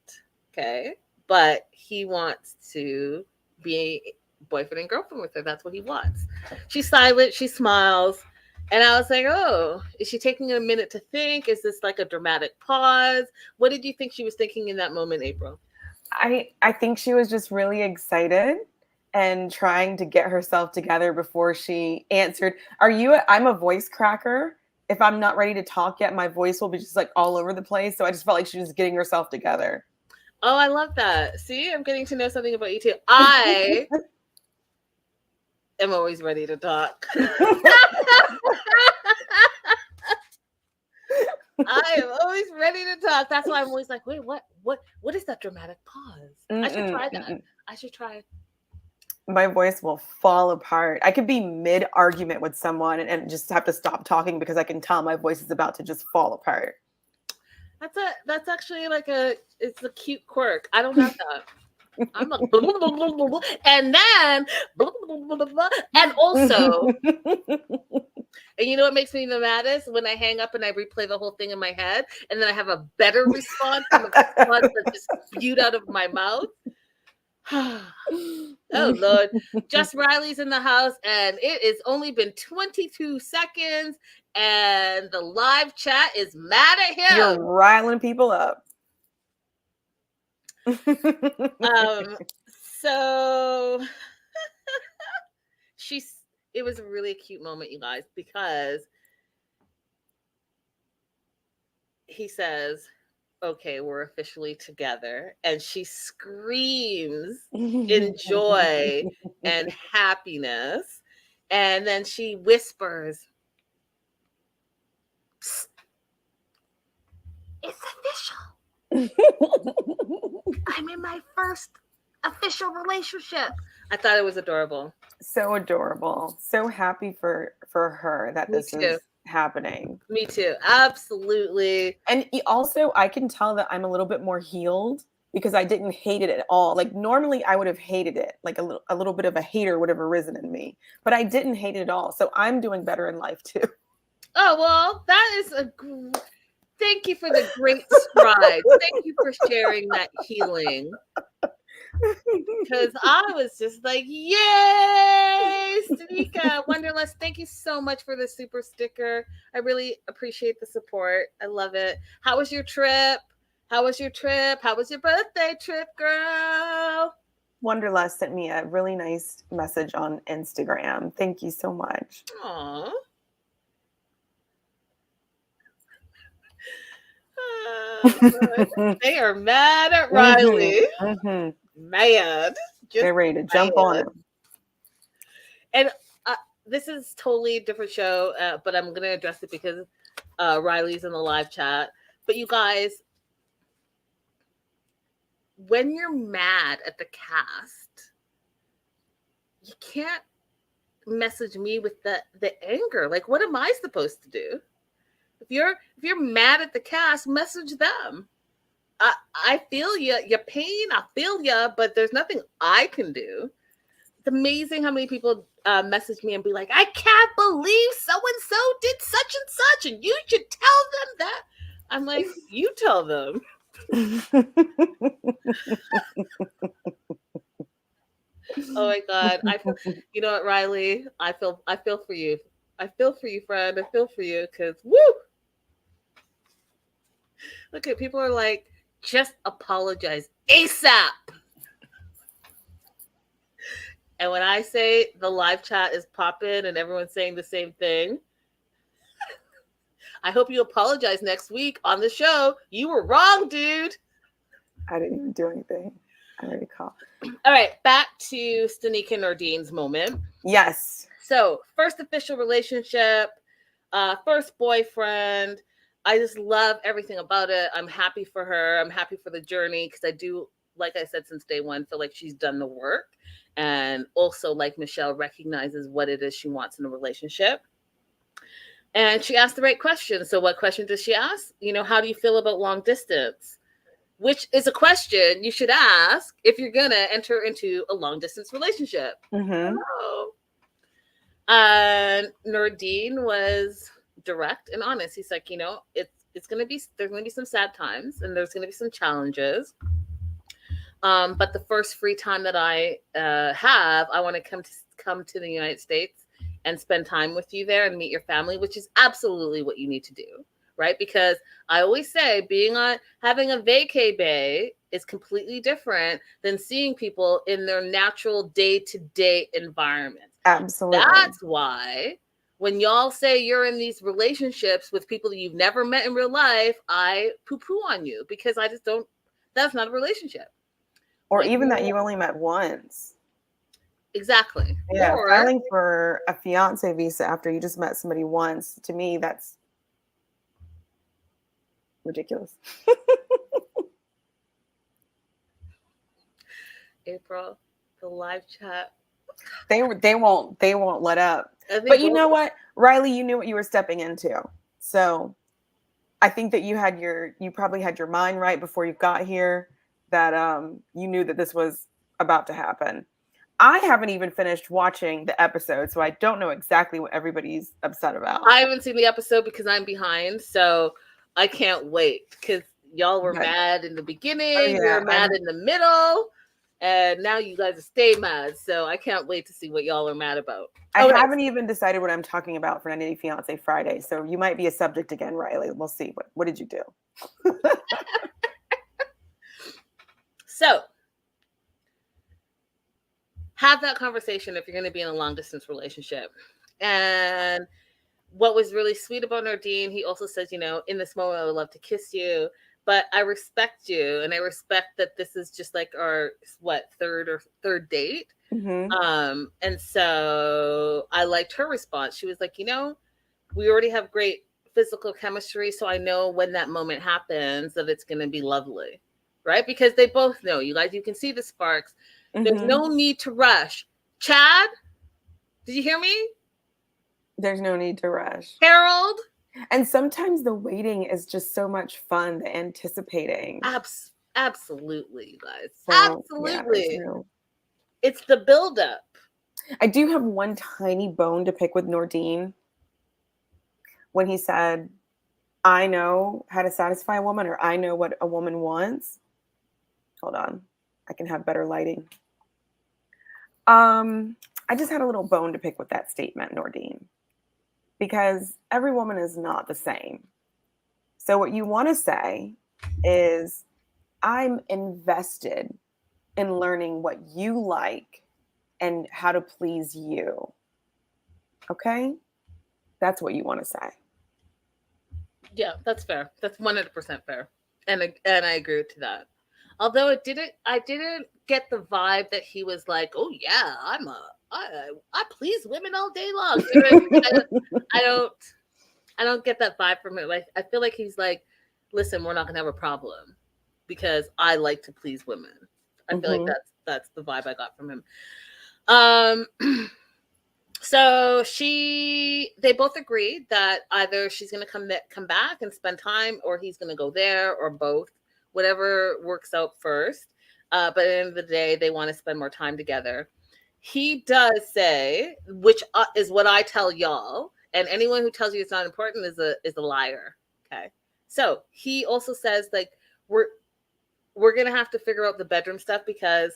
Speaker 1: Okay. But he wants to be boyfriend and girlfriend with her. That's what he wants. She's silent. She smiles. And I was like, oh, is she taking a minute to think? Is this like a dramatic pause? What did you think she was thinking in that moment, April?
Speaker 2: I think she was just really excited and trying to get herself together before she answered. I'm a voice cracker. If I'm not ready to talk yet, my voice will be just like all over the place. So I just felt like she was getting herself together.
Speaker 1: Oh, I love that. See, I'm getting to know something about you too. I am always ready to talk. I am always ready to talk. That's why I'm always like, wait, what is that dramatic pause? I should try that. I should try.
Speaker 2: My voice will fall apart. I could be mid-argument with someone and just have to stop talking because I can tell my voice is about to just fall apart.
Speaker 1: That's actually it's a cute quirk. I don't have that. I'm a and then and also and you know what makes me the maddest? When I hang up and I replay the whole thing in my head and then I have a better response than the response that just spewed out of my mouth. Oh Lord. Just Riley's in the house and it has only been 22 seconds and the live chat is mad at him.
Speaker 2: You're riling people up.
Speaker 1: So it was a really cute moment, you guys, because he says, okay, we're officially together. And she screams in joy and happiness. And then she whispers, psst, it's official. I'm in my first official relationship. I thought it was adorable.
Speaker 2: So adorable. So happy for her that this is happening.
Speaker 1: Me too. Absolutely.
Speaker 2: And also, I can tell that I'm a little bit more healed because I didn't hate it at all. Like normally I would have hated it. Like a little bit of a hater would have arisen in me, but I didn't hate it at all. So I'm doing better in life too.
Speaker 1: Oh, well, that is thank you for the great stride. Thank you for sharing that healing. Because I was just like, yay, Stanika, Wonderlust, thank you so much for the super sticker. I really appreciate the support. I love it. How was your trip? How was your birthday trip, girl?
Speaker 2: Wonderlust sent me a really nice message on Instagram. Thank you so much.
Speaker 1: Aww. They are mad at Riley. Mad.
Speaker 2: They're ready to jump on him.
Speaker 1: And this is totally a different show, but I'm going to address it because Riley's in the live chat. But you guys, when you're mad at the cast, you can't message me with the anger. Like, what am I supposed to do? If you're mad at the cast, message them. I feel you, your pain. I feel you, but there's nothing I can do. It's amazing how many people message me and be like, I can't believe so-and-so did such and such, and you should tell them that. I'm like, you tell them. Oh my God. You know what, Riley? I feel for you. I feel for you, friend. I feel for you because woo! Look at people are like, just apologize ASAP. And when I say the live chat is popping and everyone's saying the same thing, I hope you apologize next week on the show. You were wrong, dude.
Speaker 2: I didn't even do anything. I already called.
Speaker 1: All right, back to Stanika and Nordine's moment.
Speaker 2: Yes.
Speaker 1: So, first official relationship, first boyfriend. I just love everything about it. I'm happy for her. I'm happy for the journey because I do, like I said, since day one, feel like she's done the work. And also, like Michelle, recognizes what it is she wants in a relationship. And she asked the right question. So what question does she ask? How do you feel about long distance? Which is a question you should ask if you're going to enter into a long distance relationship.
Speaker 2: Mm-hmm.
Speaker 1: And Nordine was direct and honest. He's like, there's going to be some sad times and there's going to be some challenges. But the first free time that I have, I want to come to the United States and spend time with you there and meet your family, which is absolutely what you need to do, right? Because I always say having a vacay bay is completely different than seeing people in their natural day-to-day environment.
Speaker 2: Absolutely.
Speaker 1: That's why when y'all say you're in these relationships with people that you've never met in real life, I poo-poo on you because I just don't, that's not a relationship.
Speaker 2: Or even that you only met once.
Speaker 1: Exactly.
Speaker 2: Yeah, filing for a fiance visa after you just met somebody once, to me, that's ridiculous.
Speaker 1: April, the live chat.
Speaker 2: They won't let up. But you know what, Riley, you knew what you were stepping into. So I think that you probably had your mind right before you got here, that you knew that this was about to happen. I haven't even finished watching the episode, so I don't know exactly what everybody's upset about.
Speaker 1: I haven't seen the episode because I'm behind, so I can't wait because y'all were mad in the beginning, you were mad in the middle, and now you guys stay mad. So I can't wait to see what y'all are mad about.
Speaker 2: I haven't even decided what I'm talking about for 90 Day Fiance Friday, so you might be a subject again, Riley. We'll see. What did you do?
Speaker 1: So have that conversation if you're going to be in a long distance relationship. And what was really sweet about Nordine, he also says, in this moment, I would love to kiss you, but I respect you. And I respect that this is just like our, third date.
Speaker 2: Mm-hmm.
Speaker 1: And so I liked her response. She was like, we already have great physical chemistry. So I know when that moment happens that it's going to be lovely. Right? Because they both know, you guys, you can see the sparks. Mm-hmm. There's no need to rush. Chad, did you hear me?
Speaker 2: There's no need to rush.
Speaker 1: Harold.
Speaker 2: And sometimes the waiting is just so much fun, the anticipating.
Speaker 1: Absolutely, you guys. So, absolutely.
Speaker 2: Yeah,
Speaker 1: it's the buildup.
Speaker 2: I do have one tiny bone to pick with Nordine. When he said, I know how to satisfy a woman, or I know what a woman wants. Hold on. I can have better lighting. I just had a little bone to pick with that statement, Nordine, because every woman is not the same. So what you want to say is, I'm invested in learning what you like and how to please you. Okay? That's what you want to say.
Speaker 1: Yeah, that's fair. That's 100% fair. And I agree to that. Although I didn't get the vibe that he was like, oh yeah, I please women all day long. I don't get that vibe from him. Like, I feel like he's like, listen, we're not gonna have a problem because I like to please women. I feel like that's the vibe I got from him. So they both agreed that either she's gonna come back and spend time, or he's gonna go there, or both. Whatever works out first. But at the end of the day, they want to spend more time together. He does say, which is what I tell y'all, and anyone who tells you it's not important is a liar. Okay. So he also says, like, we're going to have to figure out the bedroom stuff because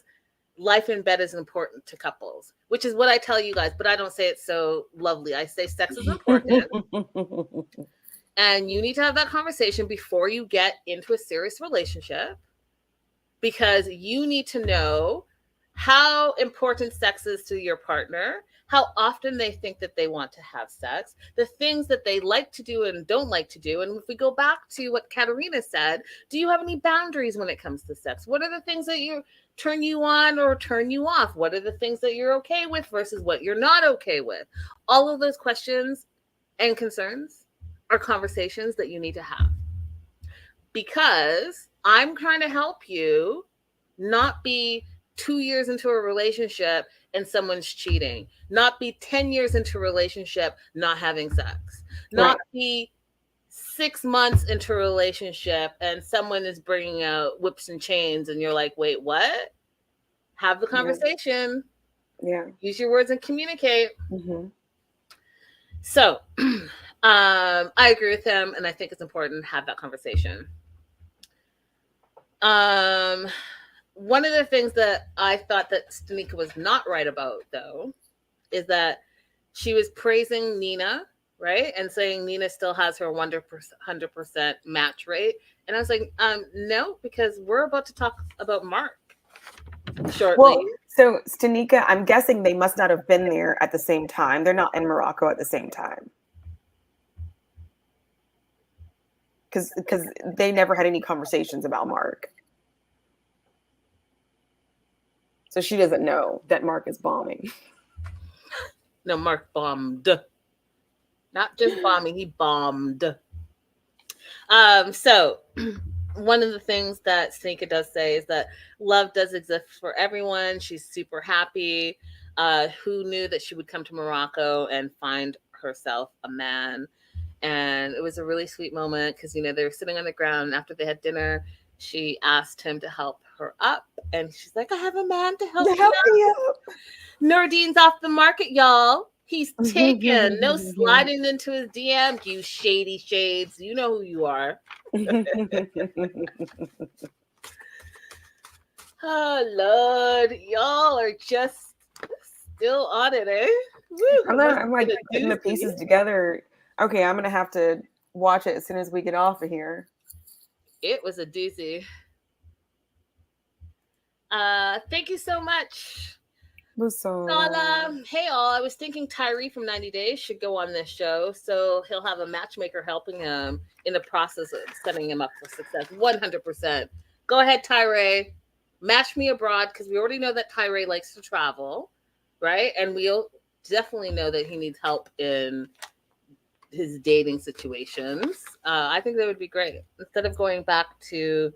Speaker 1: life in bed is important to couples, which is what I tell you guys, but I don't say it so lovely. I say sex is important. And you need to have that conversation before you get into a serious relationship, because you need to know how important sex is to your partner, how often they think that they want to have sex, the things that they like to do and don't like to do. And if we go back to what Katerina said, do you have any boundaries when it comes to sex? What are the things that turn you on or turn you off? What are the things that you're okay with versus what you're not okay with? All of those questions and concerns are conversations that you need to have. Because I'm trying to help you not be 2 years into a relationship and someone's cheating, not be 10 years into a relationship not having sex, not be 6 months into a relationship and someone is bringing out whips and chains and you're like, wait, what? Have the conversation.
Speaker 2: Yeah.
Speaker 1: Use your words and communicate.
Speaker 2: Mm-hmm.
Speaker 1: So I agree with him, and I think it's important to have that conversation. One of the things that I thought that Stanika was not right about, though, is that she was praising Nina, right? And saying Nina still has her 100% match rate. And I was like, no, because we're about to talk about Mark shortly.
Speaker 2: Well, so Stanika, I'm guessing they must not have been there at the same time. They're not in Morocco at the same time. Because they never had any conversations about Mark. So she doesn't know that Mark is bombing.
Speaker 1: No, Mark bombed. Not just bombing, he bombed. So one of the things that Stanika does say is that love does exist for everyone. She's super happy. Who knew that she would come to Morocco and find herself a man? And it was a really sweet moment because, they were sitting on the ground. And after they had dinner, she asked him to help her up. And she's like, I have a man to help me up. Nordine's off the market, y'all. He's taken. No sliding into his DM, you shady shades. You know who you are. Oh, Lord. Y'all are just still on it, eh? Woo.
Speaker 2: I'm like putting the pieces together. Okay, I'm going to have to watch it as soon as we get off of here.
Speaker 1: It was a doozy. Thank you so much. Hey all, I was thinking Tyree from 90 Days should go on this show, so he'll have a matchmaker helping him in the process of setting him up for success. 100%. Go ahead, Tyree. Match me abroad, because we already know that Tyree likes to travel, right? And we'll definitely know that he needs help in his dating situations. I think that would be great. Instead of going back to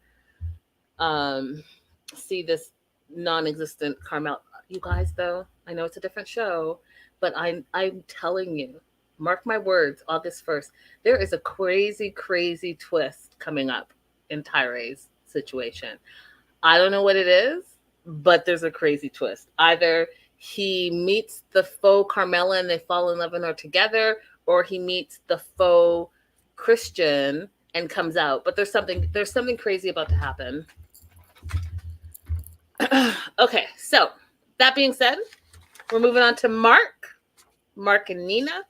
Speaker 1: see this non-existent Carmel. You guys, though, I know it's a different show, but I'm telling you, mark my words, August 1st, there is a crazy, crazy twist coming up in Tyree's situation. I don't know what it is, but there's a crazy twist. Either he meets the faux Carmela and they fall in love and are together, or he meets the faux Christian and comes out. But there's something crazy about to happen. Okay, so that being said, we're moving on to Mark and Nina.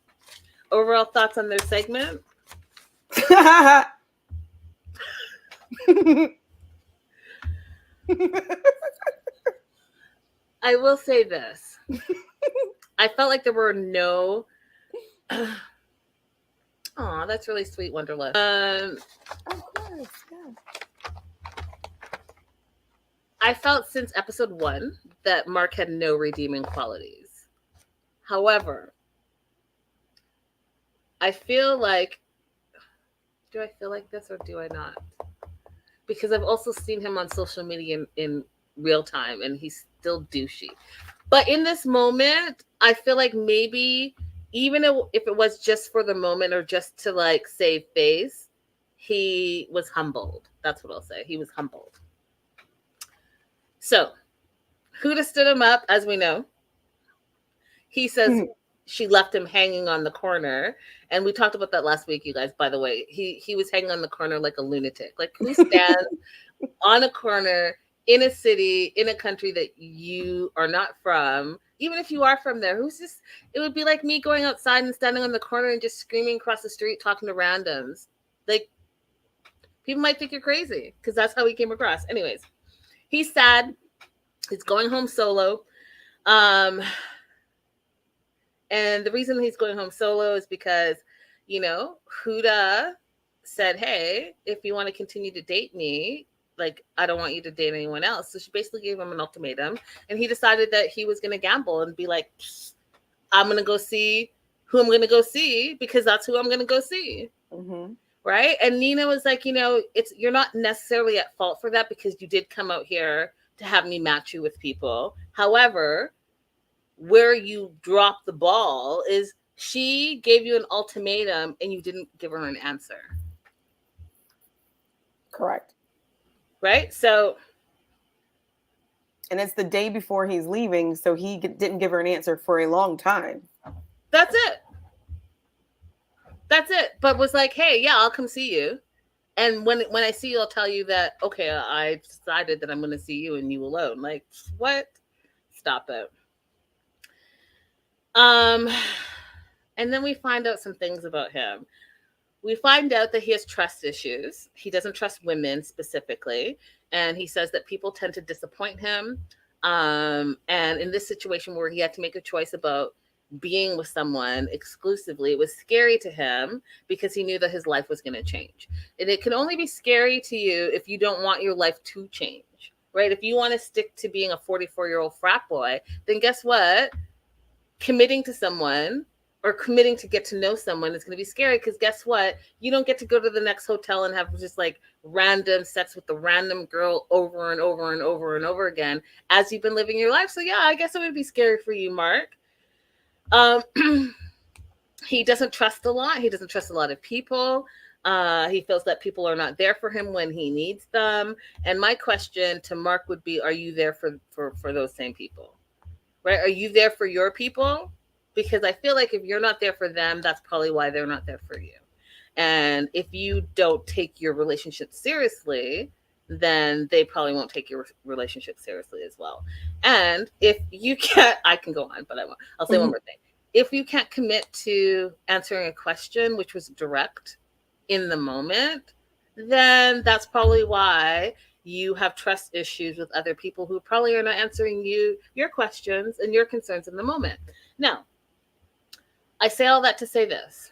Speaker 1: Overall thoughts on their segment? I will say this. I felt like there were no... Aw, that's really sweet, Wonderlust.
Speaker 2: Of course, yeah.
Speaker 1: I felt since episode 1 that Mark had no redeeming qualities. However, I feel like... Do I feel like this or do I not? Because I've also seen him on social media in real time and he's still douchey. But in this moment, I feel like maybe even if it was just for the moment or just to like save face, he was humbled. That's what I'll say. He was humbled. So, Huda stood him up, as we know. He says she left him hanging on the corner. And we talked about that last week, you guys, by the way. He was hanging on the corner like a lunatic. Like, who stands on a corner in a city, in a country that you are not from? Even if you are from there, it would be like me going outside and standing on the corner and just screaming across the street, talking to randoms. Like, people might think you're crazy because that's how he came across. Anyways, he's sad. He's going home solo. And the reason he's going home solo is because, Huda said, hey, if you want to continue to date me, like, I don't want you to date anyone else. So she basically gave him an ultimatum, and he decided that he was going to gamble and be like, I'm going to go see who I'm going to go see because that's who I'm going to go see.
Speaker 2: Mm-hmm.
Speaker 1: Right. And Nina was like, you're not necessarily at fault for that because you did come out here to have me match you with people. However, where you dropped the ball is she gave you an ultimatum and you didn't give her an answer.
Speaker 2: Correct.
Speaker 1: Right? So.
Speaker 2: And it's the day before he's leaving, so he didn't give her an answer for a long time.
Speaker 1: That's it. But was like, hey, yeah, I'll come see you. And when I see you, I'll tell you that, okay, I decided that I'm going to see you and you alone. Like, what? Stop it. And then we find out some things about him. We find out that he has trust issues. He doesn't trust women specifically. And he says that people tend to disappoint him. And in this situation where he had to make a choice about being with someone exclusively, it was scary to him because he knew that his life was going to change. And it can only be scary to you if you don't want your life to change, right? If you want to stick to being a 44-year-old frat boy, then guess what? Committing to someone or committing to get to know someone is going to be scary because guess what? You don't get to go to the next hotel and have just like random sex with the random girl over and over and over and over again as you've been living your life. So yeah, I guess it would be scary for you, Mark. He doesn't trust a lot. He doesn't trust a lot of people. He feels that people are not there for him when he needs them. And my question to Mark would be, are you there for those same people? Right? Are you there for your people? Because I feel like if you're not there for them, that's probably why they're not there for you. And if you don't take your relationship seriously, then they probably won't take your relationship seriously as well. And if you can't, I can go on, but I won't. I'll say one more thing. If you can't commit to answering a question, which was direct in the moment, then that's probably why you have trust issues with other people who probably are not answering your questions and your concerns in the moment. Now, I say all that to say this,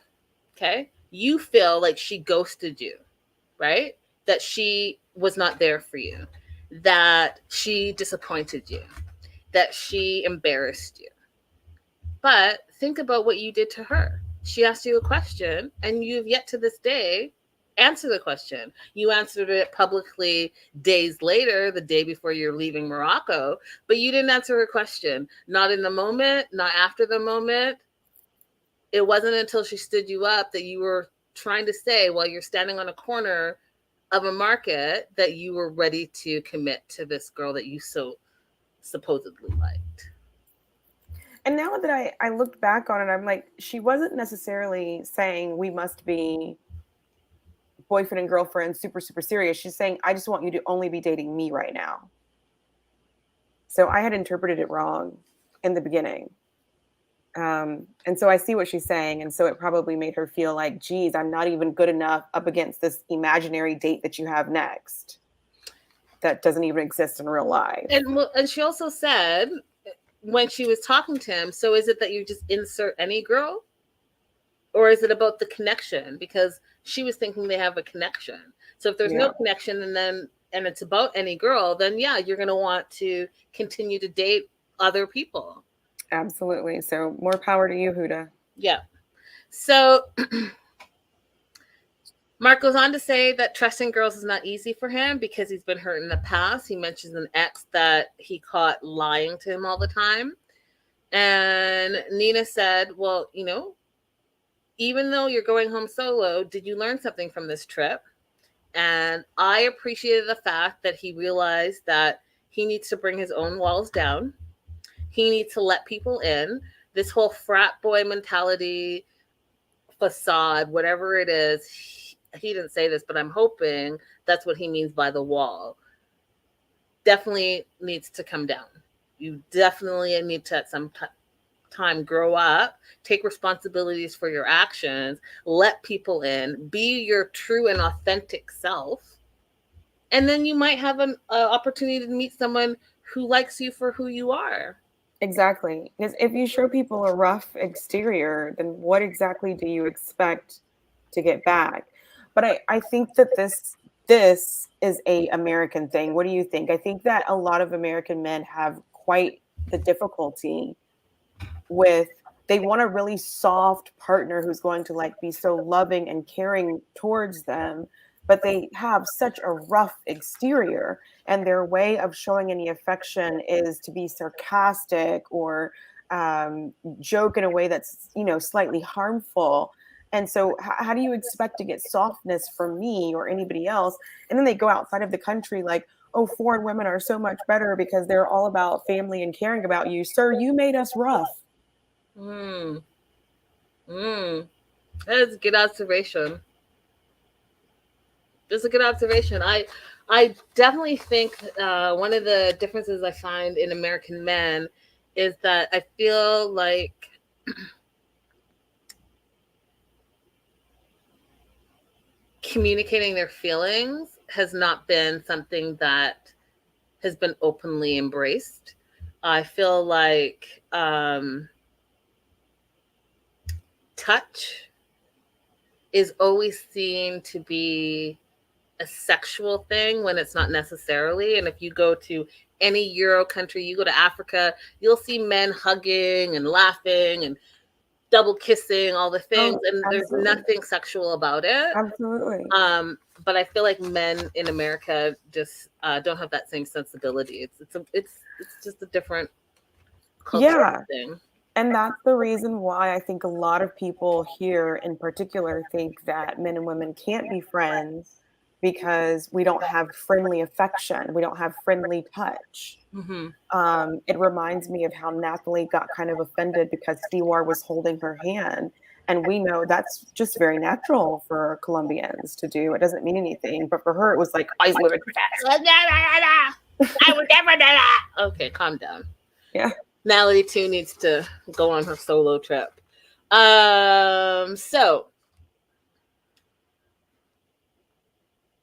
Speaker 1: okay? You feel like she ghosted you, right? That she was not there for you, that she disappointed you, that she embarrassed you. But think about what you did to her. She asked you a question, and you've yet to this day answer the question. You answered it publicly days later, the day before you're leaving Morocco, but you didn't answer her question. Not in the moment, not after the moment. It wasn't until she stood you up that you were trying to say while you're standing on a corner of a market that you were ready to commit to this girl that you so supposedly liked.
Speaker 2: And now that I looked back on it, I'm like, she wasn't necessarily saying we must be boyfriend and girlfriend, super, super serious. She's saying, I just want you to only be dating me right now. So I had interpreted it wrong in the beginning. And so I see what she's saying. And so it probably made her feel like, geez, I'm not even good enough up against this imaginary date that you have next that doesn't even exist in real life.
Speaker 1: And she also said when she was talking to him, so is it that you just insert any girl? Or is it about the connection? Because she was thinking they have a connection. So if there's no connection and it's about any girl, then yeah, you're going to want to continue to date other people.
Speaker 2: Absolutely. So more power to you, Huda.
Speaker 1: Yeah. So Mark goes on to say that trusting girls is not easy for him because he's been hurt in the past. He mentions an ex that he caught lying to him all the time. And Nina said, well, even though you're going home solo, did you learn something from this trip? And I appreciated the fact that he realized that he needs to bring his own walls down. He needs to let people in. This whole frat boy mentality, facade, whatever it is, he didn't say this, but I'm hoping that's what he means by the wall. Definitely needs to come down. You definitely need to at some time grow up, take responsibilities for your actions, let people in, be your true and authentic self. And then you might have an opportunity to meet someone who likes you for who you are.
Speaker 2: Exactly. Because if you show people a rough exterior, then what exactly do you expect to get back? But I think that this is a American thing. What do you think? I think that a lot of American men have quite the difficulty with, they want a really soft partner who's going to like be so loving and caring towards them, but they have such a rough exterior, and their way of showing any affection is to be sarcastic or joke in a way that's, you know, slightly harmful. And so how do you expect to get softness from me or anybody else? And then they go outside of the country like, oh, foreign women are so much better because they're all about family and caring about you. Sir, you made us rough.
Speaker 1: That is a good observation. That's a good observation. I definitely think one of the differences I find in American men is that I feel like communicating their feelings has not been something that has been openly embraced. I feel like touch is always seen to be a sexual thing when it's not necessarily. And if you go to any Euro country, you go to Africa, you'll see men hugging and laughing and double kissing, all the things, and there's nothing sexual about it.
Speaker 2: Absolutely.
Speaker 1: But I feel like men in America just don't have that same sensibility. It's just a different cultural thing.
Speaker 2: And that's the reason why I think a lot of people here in particular think that men and women can't be friends, because we don't have friendly affection. We don't have friendly touch. It reminds me of how Natalie got kind of offended because Stewart was holding her hand. And we know that's just very natural for Colombians to do. It doesn't mean anything. But for her, it was like, I would
Speaker 1: never do that. Okay, calm down.
Speaker 2: Yeah.
Speaker 1: Natalie too needs to go on her solo trip. So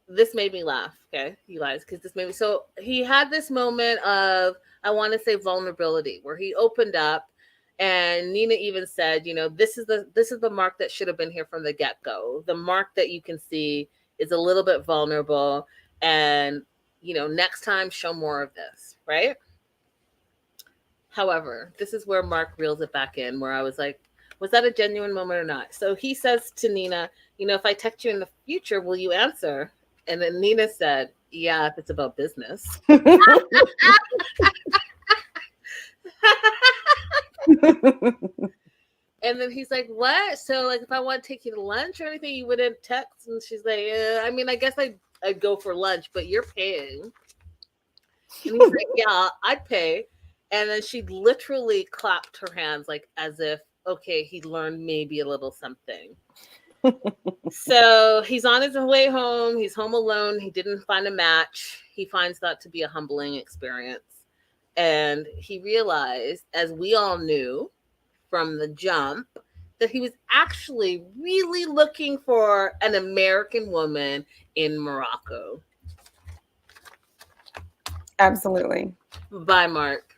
Speaker 1: this made me laugh, okay, you guys, because this made me, so he had this moment of, I want to say, vulnerability, where he opened up, and Nina even said, you know, this is the Mark that should have been here from the get-go. The Mark that you can see is a little bit vulnerable, and, you know, next time show more of this, right? However, this is where Mark reels it back in, where I was like, was that a genuine moment or not? So he says to Nina, you know, if I text you in the future, will you answer? And then Nina said, yeah, if it's about business. And then he's like, what? So, like, if I want to take you to lunch or anything, you wouldn't text? And she's like, I mean, I guess I'd go for lunch, but you're paying. And he's like, yeah, I'd pay. And then she literally clapped her hands, like, as if, okay, he learned maybe a little something. So he's on his way home. He's home alone. He didn't find a match. He finds that to be a humbling experience. And he realized, as we all knew from the jump, that he was actually really looking for an American woman in Morocco.
Speaker 2: Absolutely.
Speaker 1: Bye, Mark.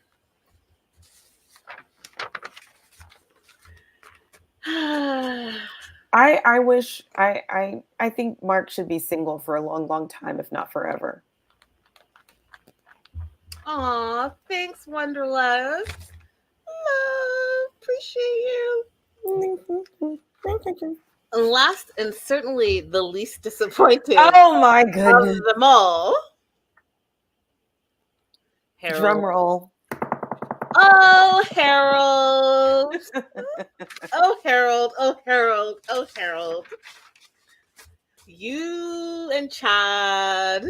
Speaker 2: I wish I think Mark should be single for a long, long time, if not forever.
Speaker 1: Aw, thanks, Wonderlust. Love, appreciate you. And last and certainly the least disappointing.
Speaker 2: Oh my goodness!
Speaker 1: Of them all. Harold.
Speaker 2: Drum roll.
Speaker 1: Oh, Harold. Oh, Harold. Oh, Harold. Oh, Harold. You and Chad.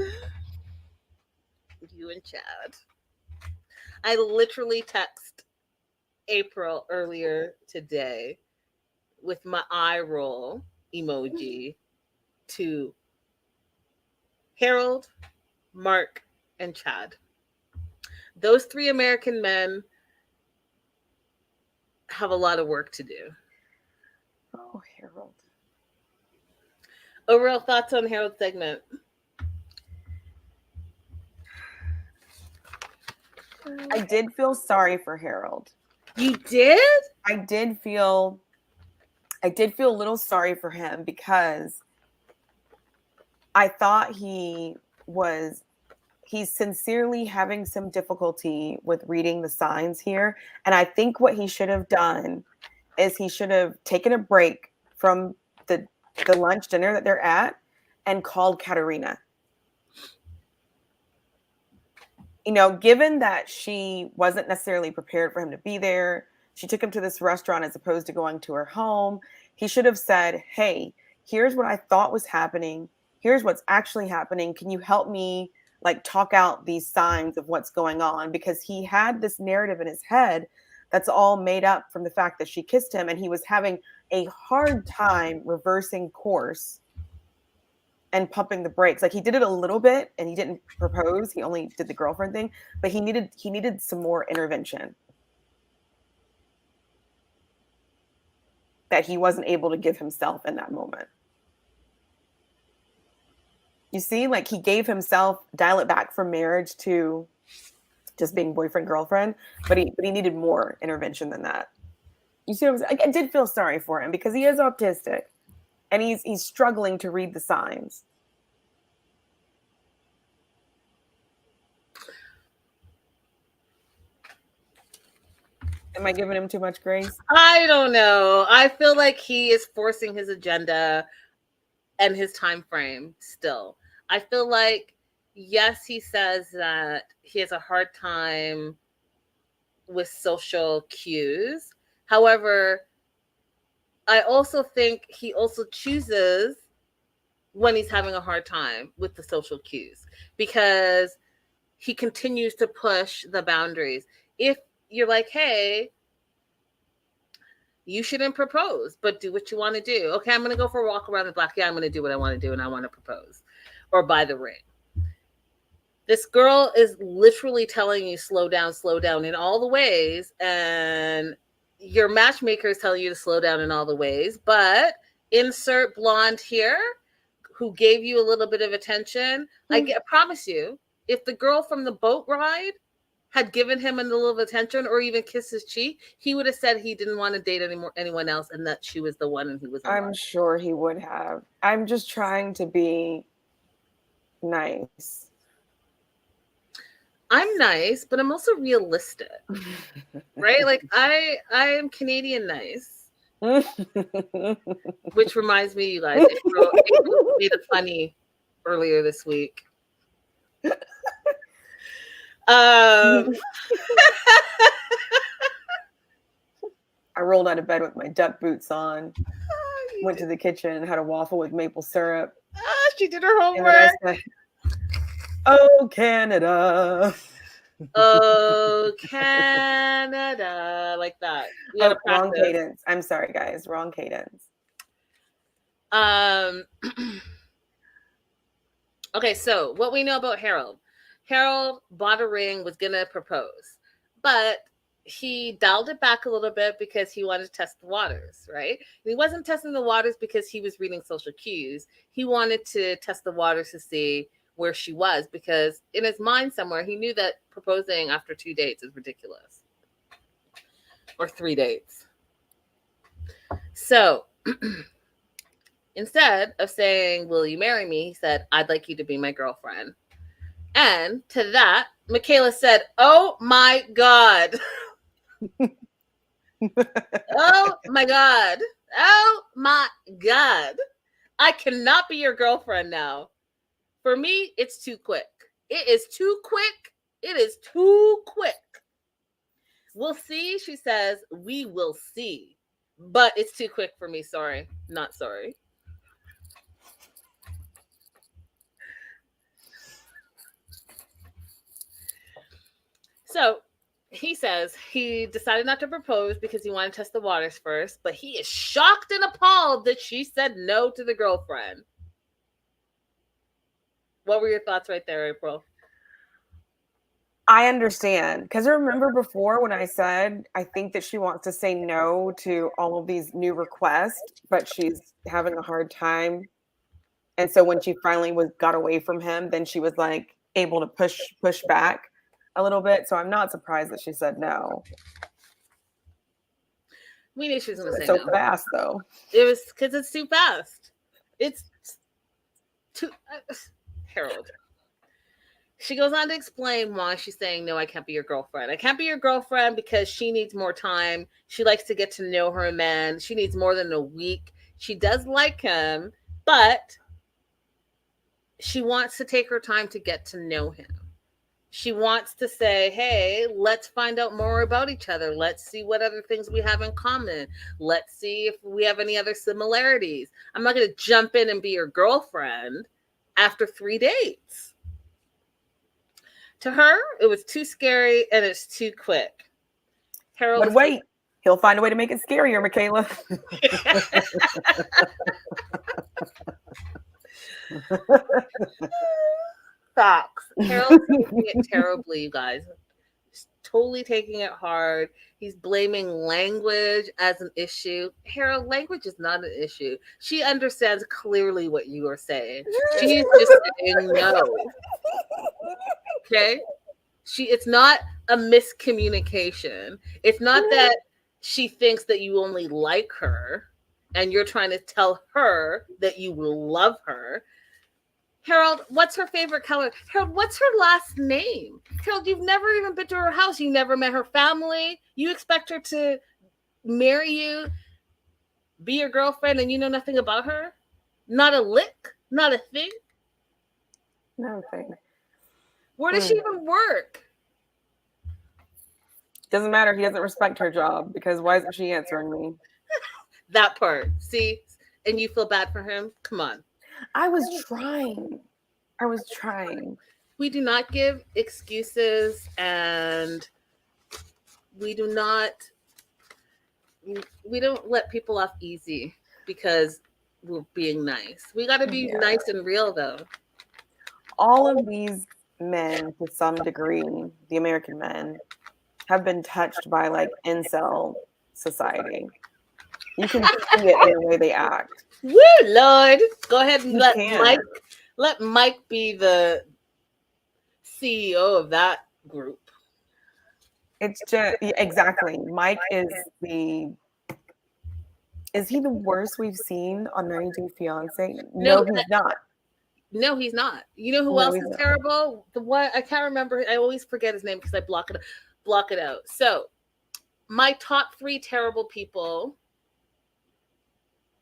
Speaker 1: You and Chad. I literally texted April earlier today with my eye roll emoji to Harold, Mark, and Chad. Those three American men have a lot of work to do.
Speaker 2: Oh, Harold.
Speaker 1: Overall thoughts on Harold's segment?
Speaker 2: I did feel sorry for Harold.
Speaker 1: You did?
Speaker 2: I did feel a little sorry for him because I thought he's sincerely having some difficulty with reading the signs here. And I think what he should have done is he should have taken a break from the lunch dinner that they're at and called Katerina. You know, given that she wasn't necessarily prepared for him to be there, she took him to this restaurant as opposed to going to her home. He should have said, hey, here's what I thought was happening. Here's what's actually happening. Can you help me like talk out these signs of what's going on? Because he had this narrative in his head that's all made up from the fact that she kissed him, and he was having a hard time reversing course and pumping the brakes. Like he did it a little bit and he didn't propose. He only did the girlfriend thing, but he needed some more intervention that he wasn't able to give himself in that moment. You see, like he gave himself, dial it back from marriage to just being boyfriend, girlfriend, but he needed more intervention than that. You see what I'm saying? I did feel sorry for him because he is autistic and he's struggling to read the signs. Am I giving him too much grace?
Speaker 1: I don't know. I feel like he is forcing his agenda and his time frame still. I feel like, yes, he says that he has a hard time with social cues. However, I also think he also chooses when he's having a hard time with the social cues because he continues to push the boundaries. If you're like, hey, you shouldn't propose, but do what you want to do. Okay, I'm going to go for a walk around the block. Yeah, I'm going to do what I want to do, and I want to propose or buy the ring. This girl is literally telling you slow down in all the ways, and your matchmaker is telling you to slow down in all the ways, but insert blonde here who gave you a little bit of attention. I promise you, if the girl from the boat ride had given him a little of attention or even kissed his cheek, he would have said he didn't want to date anyone else and that she was the one and he was the
Speaker 2: I'm
Speaker 1: one.
Speaker 2: sure he would have. I'm just trying to be nice.
Speaker 1: I'm nice, but I'm also realistic, right? Like I am Canadian nice, which reminds me, you guys, April made a funny earlier this week.
Speaker 2: I rolled out of bed with my duck boots on, went to the kitchen and had a waffle with maple syrup.
Speaker 1: She did her homework.
Speaker 2: Oh, Canada.
Speaker 1: Oh, Canada. Like that.
Speaker 2: Wrong cadence. I'm sorry, guys. Wrong cadence.
Speaker 1: Okay, so what we know about Harold. Harold bought a ring, was going to propose, but he dialed it back a little bit because he wanted to test the waters, right? And he wasn't testing the waters because he was reading social cues. He wanted to test the waters to see where she was, because in his mind somewhere, he knew that proposing after 2 dates is ridiculous. Or 3 dates. So instead of saying, will you marry me? He said, I'd like you to be my girlfriend. And to that, Michaela said, oh my God. Oh my God. Oh my God. I cannot be your girlfriend now. For me, it's too quick. It is too quick. It is too quick. We'll see, she says. We will see. But it's too quick for me. Sorry. Not sorry. So he says he decided not to propose because he wanted to test the waters first, but he is shocked and appalled that she said no to the girlfriend. What were your thoughts right there, April?
Speaker 2: I understand. Because I remember before when I said, I think that she wants to say no to all of these new requests, but she's having a hard time. And so when she finally got away from him, then she was like able to push back a little bit, so I'm not surprised that she said no.
Speaker 1: We knew she was going to say
Speaker 2: so
Speaker 1: no.
Speaker 2: Fast, though.
Speaker 1: It was because it's too fast. It's too... Harold. She goes on to explain why she's saying, no, I can't be your girlfriend. I can't be your girlfriend because she needs more time. She likes to get to know her man. She needs more than a week. She does like him, but she wants to take her time to get to know him. She wants to say, hey, let's find out more about each other. Let's see what other things we have in common. Let's see if we have any other similarities. I'm not going to jump in and be your girlfriend after 3 dates. To her, it was too scary and it's too quick. Harold,
Speaker 2: but wait, he'll find a way to make it scarier, Michaela.
Speaker 1: Facts. Harold's taking it terribly, you guys. He's totally taking it hard. He's blaming language as an issue. Harold, language is not an issue. She understands clearly what you are saying. She's just saying no. Okay? It's not a miscommunication. It's not that she thinks that you only like her and you're trying to tell her that you will love her. Harold, what's her favorite color? Harold, what's her last name? Harold, you've never even been to her house. You never met her family. You expect her to marry you, be your girlfriend, and you know nothing about her? Not a lick? Not a thing?
Speaker 2: Nothing.
Speaker 1: Where does she even work?
Speaker 2: Doesn't matter. He doesn't respect her job because why isn't she answering me?
Speaker 1: That part. See? And you feel bad for him? Come on.
Speaker 2: I was trying.
Speaker 1: We do not give excuses, and we don't let people off easy because we're being nice. We got to be nice and real, though.
Speaker 2: All of these men, to some degree, the American men, have been touched by like incel society. You can see it in the way they act.
Speaker 1: Woo, Lord. Go ahead and let Mike be the CEO of that group.
Speaker 2: It's just exactly. Mike is he the worst we've seen on 90 Day Fiance? No, he's not.
Speaker 1: No, he's not. You know who else is terrible? The one I can't remember. I always forget his name because I block it out. So my top 3 terrible people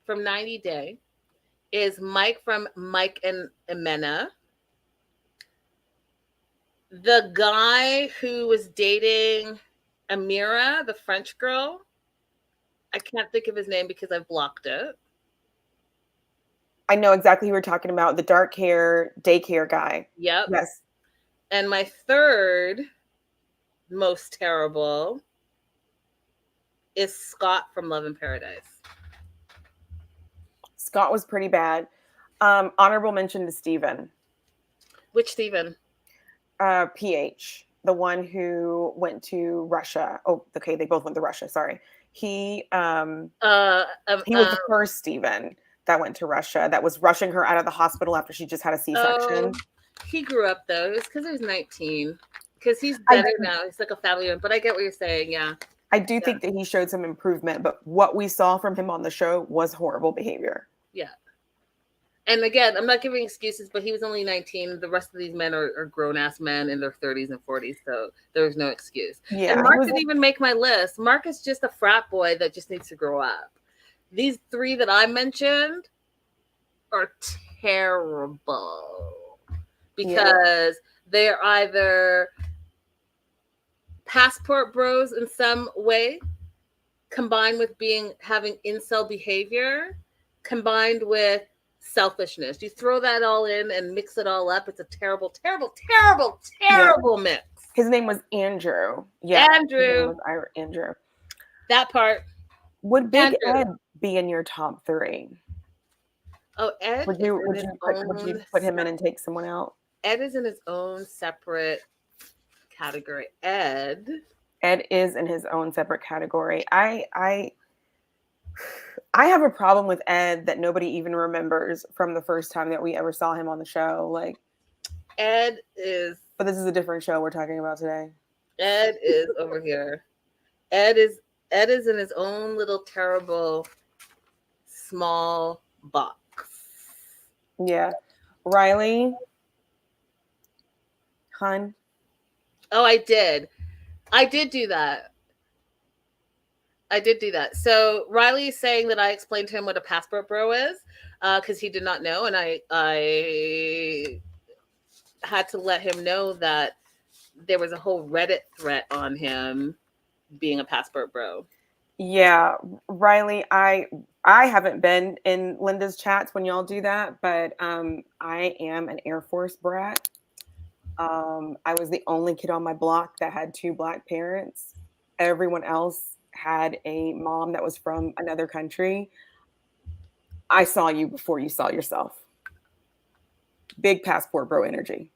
Speaker 1: from 90 Day is Mike from Mike and Amena. The guy who was dating Amira, the French girl. I can't think of his name because I've blocked it.
Speaker 2: I know exactly who we're talking about. The dark hair daycare guy.
Speaker 1: Yep.
Speaker 2: Yes.
Speaker 1: And my third most terrible is Scott from Love in Paradise.
Speaker 2: Scott was pretty bad. Honorable mention to Steven.
Speaker 1: Which Steven?
Speaker 2: PH, the one who went to Russia. Oh, okay, they both went to Russia. Sorry, he was the first Steven that went to Russia. That was rushing her out of the hospital after she just had a C-section.
Speaker 1: He grew up though. It was because he was 19. Because he's better now. He's like a family man. But I get what you're saying. Yeah.
Speaker 2: I do think that he showed some improvement, but what we saw from him on the show was horrible behavior.
Speaker 1: Yeah. And again, I'm not giving excuses, but he was only 19. The rest of these men are grown-ass men in their 30s and 40s, so there's no excuse. Yeah, and Mark didn't even make my list. Mark is just a frat boy that just needs to grow up. These 3 that I mentioned are terrible because they're either passport bros in some way, combined with having incel behavior, combined with selfishness. You throw that all in and mix it all up. It's a terrible, terrible, terrible, terrible mix.
Speaker 2: His name was Andrew. Yeah,
Speaker 1: Andrew.
Speaker 2: Andrew.
Speaker 1: That part.
Speaker 2: Would Big Ed be in your top 3?
Speaker 1: Oh, Ed.
Speaker 2: Would you put him in and take someone out?
Speaker 1: Ed is in his own separate category. Ed
Speaker 2: is in his own separate category. I have a problem with Ed that nobody even remembers from the first time that we ever saw him on the show. Like,
Speaker 1: Ed is.
Speaker 2: But this is a different show we're talking about today.
Speaker 1: Ed is over here. Ed is in his own little terrible small box.
Speaker 2: Yeah. Riley. Hun.
Speaker 1: Oh, I did do that. So Riley is saying that I explained to him what a passport bro is, because he did not know, and I had to let him know that there was a whole Reddit threat on him being a passport bro.
Speaker 2: Yeah, Riley, I haven't been in Linda's chats when y'all do that, but I am an Air Force brat. I was the only kid on my block that had 2 Black parents. Everyone else had a mom that was from another country. I saw you before you saw yourself. Big passport bro energy.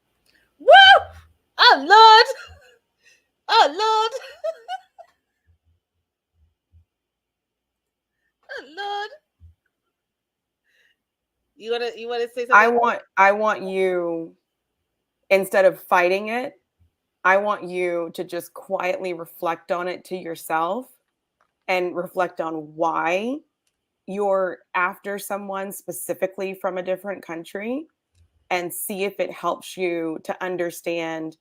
Speaker 1: Woo! Oh Lord! Oh Lord! Oh Lord! You wanna say something?
Speaker 2: I want you, instead of fighting it, I want you to just quietly reflect on it to yourself and reflect on why you're after someone specifically from a different country, and see if it helps you to understand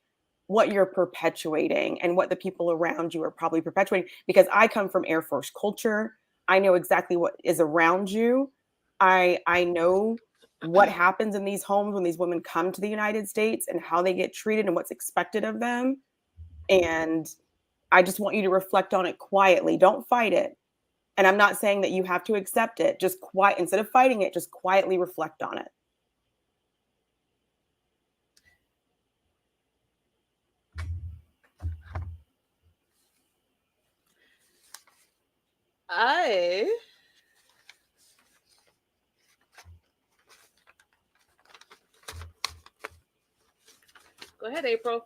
Speaker 2: what you're perpetuating and what the people around you are probably perpetuating. Because I come from Air Force culture. I know exactly what is around you. I know what happens in these homes when these women come to the United States and how they get treated and what's expected of them. And I just want you to reflect on it quietly. Don't fight it. And I'm not saying that you have to accept it. Just quiet, instead of fighting it, just quietly reflect on it.
Speaker 1: Go ahead, April.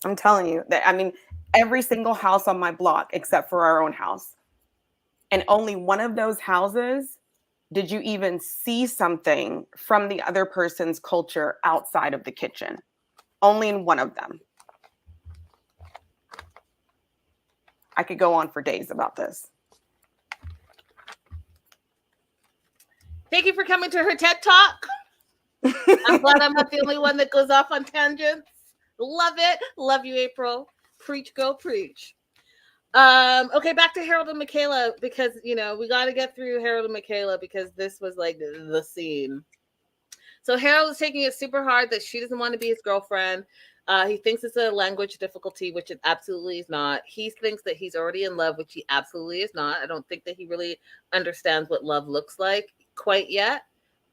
Speaker 2: I'm telling you that, I mean, every single house on my block, except for our own house. And only one of those houses did you even see something from the other person's culture outside of the kitchen. Only in one of them. I could go on for days about this.
Speaker 1: Thank you for coming to her TED Talk. I'm glad I'm not the only one that goes off on tangents. Love it. Love you, April. Preach, go preach. Okay, back to Harold and Michaela, because we got to get through Harold and Michaela because this was like the scene. So Harold is taking it super hard that she doesn't want to be his girlfriend. He thinks it's a language difficulty, which it absolutely is not. He thinks that he's already in love, which he absolutely is not. I don't think that he really understands what love looks like quite yet,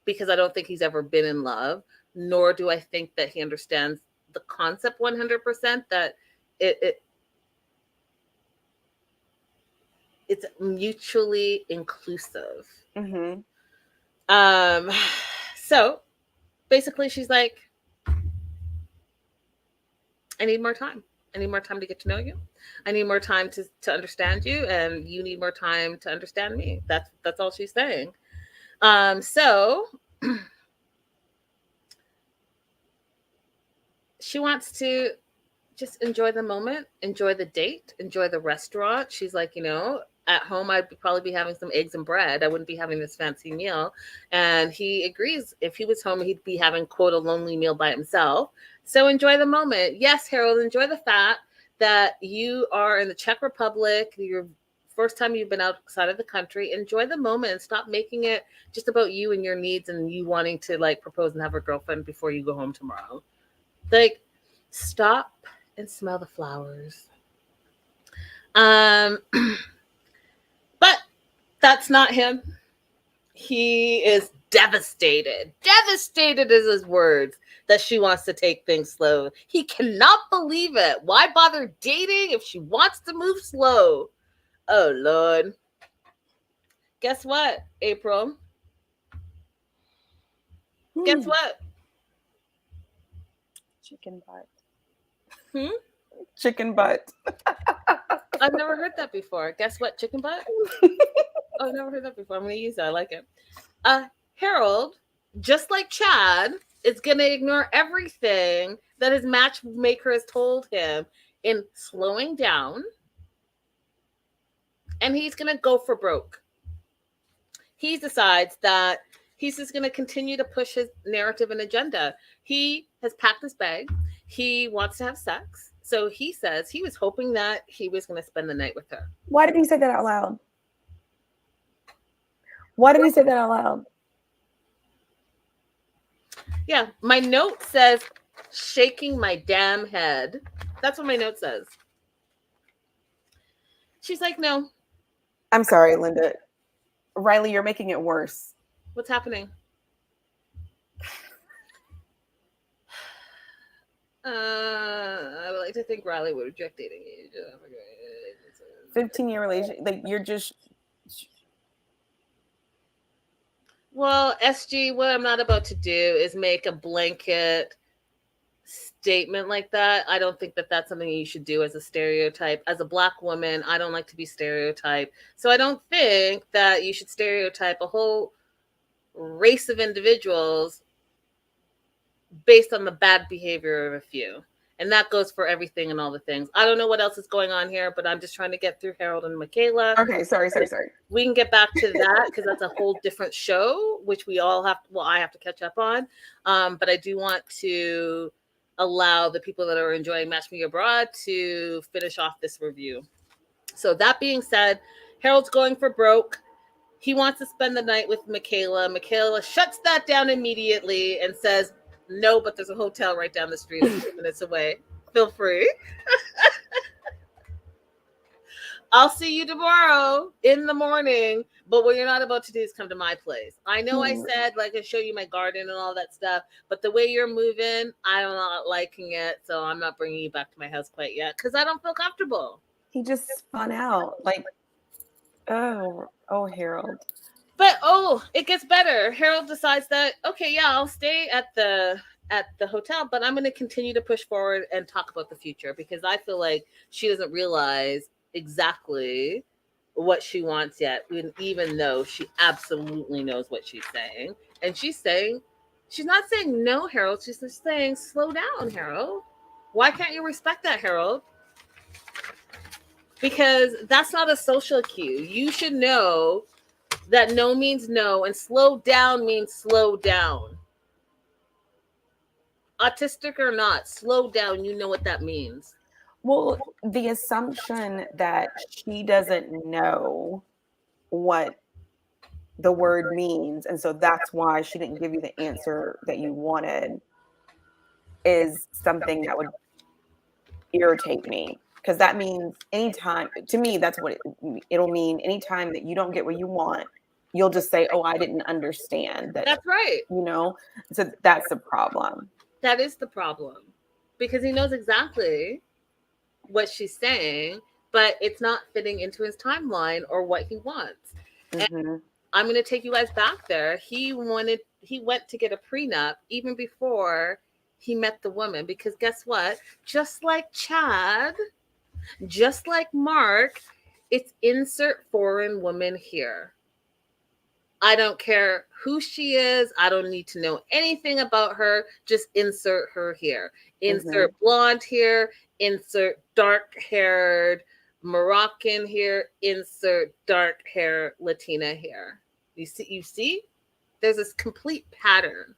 Speaker 1: because I don't think he's ever been in love, nor do I think that he understands the concept 100%, that it's mutually inclusive.
Speaker 2: Mm-hmm.
Speaker 1: So basically she's like, I need more time. I need more time to get to know you. I need more time to understand you, and you need more time to understand me. That's all she's saying. So she wants to just enjoy the moment, enjoy the date, enjoy the restaurant. She's like, at home, I'd probably be having some eggs and bread. I wouldn't be having this fancy meal. And he agrees. If he was home, he'd be having, quote, a lonely meal by himself. So enjoy the moment. Yes, Harold, enjoy the fact that you are in the Czech Republic. Your first time you've been outside of the country. Enjoy the moment and stop making it just about you and your needs and you wanting to like propose and have a girlfriend before you go home tomorrow. Like, stop and smell the flowers. But that's not him. He is devastated. Devastated is his words, that she wants to take things slow. He cannot believe it. Why bother dating if she wants to move slow? Oh, Lord. Guess what, April? Guess what?
Speaker 2: Chicken butt.
Speaker 1: Hmm?
Speaker 2: Chicken butt.
Speaker 1: I've never heard that before. Guess what? Chicken butt? Oh, I've never heard that before. I'm going to use that. I like it. Harold, just like Chad, is going to ignore everything that his matchmaker has told him in slowing down, and he's going to go for broke. He decides that he's just going to continue to push his narrative and agenda. He has packed his bag. He wants to have sex. So he says he was hoping that he was going to spend the night with her.
Speaker 2: Why did he say that out loud? Why did he say that out loud?
Speaker 1: Yeah, my note says, shaking my damn head. That's what my note says. She's like, no.
Speaker 2: I'm sorry, Linda. Riley, you're making it worse.
Speaker 1: What's happening? I would like to think Riley would reject dating age.
Speaker 2: 15-year relationship. Like, you're just...
Speaker 1: Well, SG, what I'm not about to do is make a blanket statement like that. I don't think that that's something you should do as a stereotype. As a Black woman, I don't like to be stereotyped. So I don't think that you should stereotype a whole race of individuals based on the bad behavior of a few. And that goes for everything and all the things. I don't know what else is going on here, but I'm just trying to get through Harold and Michaela.
Speaker 2: Okay, sorry.
Speaker 1: We can get back to that because that's a whole different show, which we all have, I have to catch up on. But I do want to allow the people that are enjoying Match Me Abroad to finish off this review. So that being said, Harold's going for broke. He wants to spend the night with Michaela. Michaela shuts that down immediately and says, no, but there's a hotel right down the street, 2 minutes away. Feel free. I'll see you tomorrow in the morning, but what you're not about to do is come to my place. I know I said, like, I show you my garden and all that stuff, but the way you're moving, I'm not liking it, so I'm not bringing you back to my house quite yet because I don't feel comfortable.
Speaker 2: He just spun out. Like, oh, Harold.
Speaker 1: But it gets better. Harold decides that, okay, yeah, I'll stay at the hotel, but I'm going to continue to push forward and talk about the future because I feel like she doesn't realize exactly what she wants yet, even though she absolutely knows what she's saying. And she's not saying no, Harold. She's just saying, slow down, Harold. Why can't you respect that, Harold? Because that's not a social cue. You should know that no means no, and slow down means slow down. Autistic or not, slow down, you know what that means.
Speaker 2: Well, the assumption that she doesn't know what the word means, and so that's why she didn't give you the answer that you wanted, is something that would irritate me. Because that means anytime, to me, that's what it'll mean. Anytime that you don't get what you want, you'll just say, oh, I didn't understand that.
Speaker 1: That's right.
Speaker 2: You know, so that's the problem.
Speaker 1: That is the problem. Because he knows exactly what she's saying, but it's not fitting into his timeline or what he wants. Mm-hmm. And I'm going to take you guys back there. He went to get a prenup even before he met the woman, because guess what? Just like Chad, just like Mark, it's insert foreign woman here. I don't care who she is. I don't need to know anything about her. Just insert her here. Insert blonde here. Insert dark-haired Moroccan here. Insert dark-haired Latina here. You see? There's this complete pattern.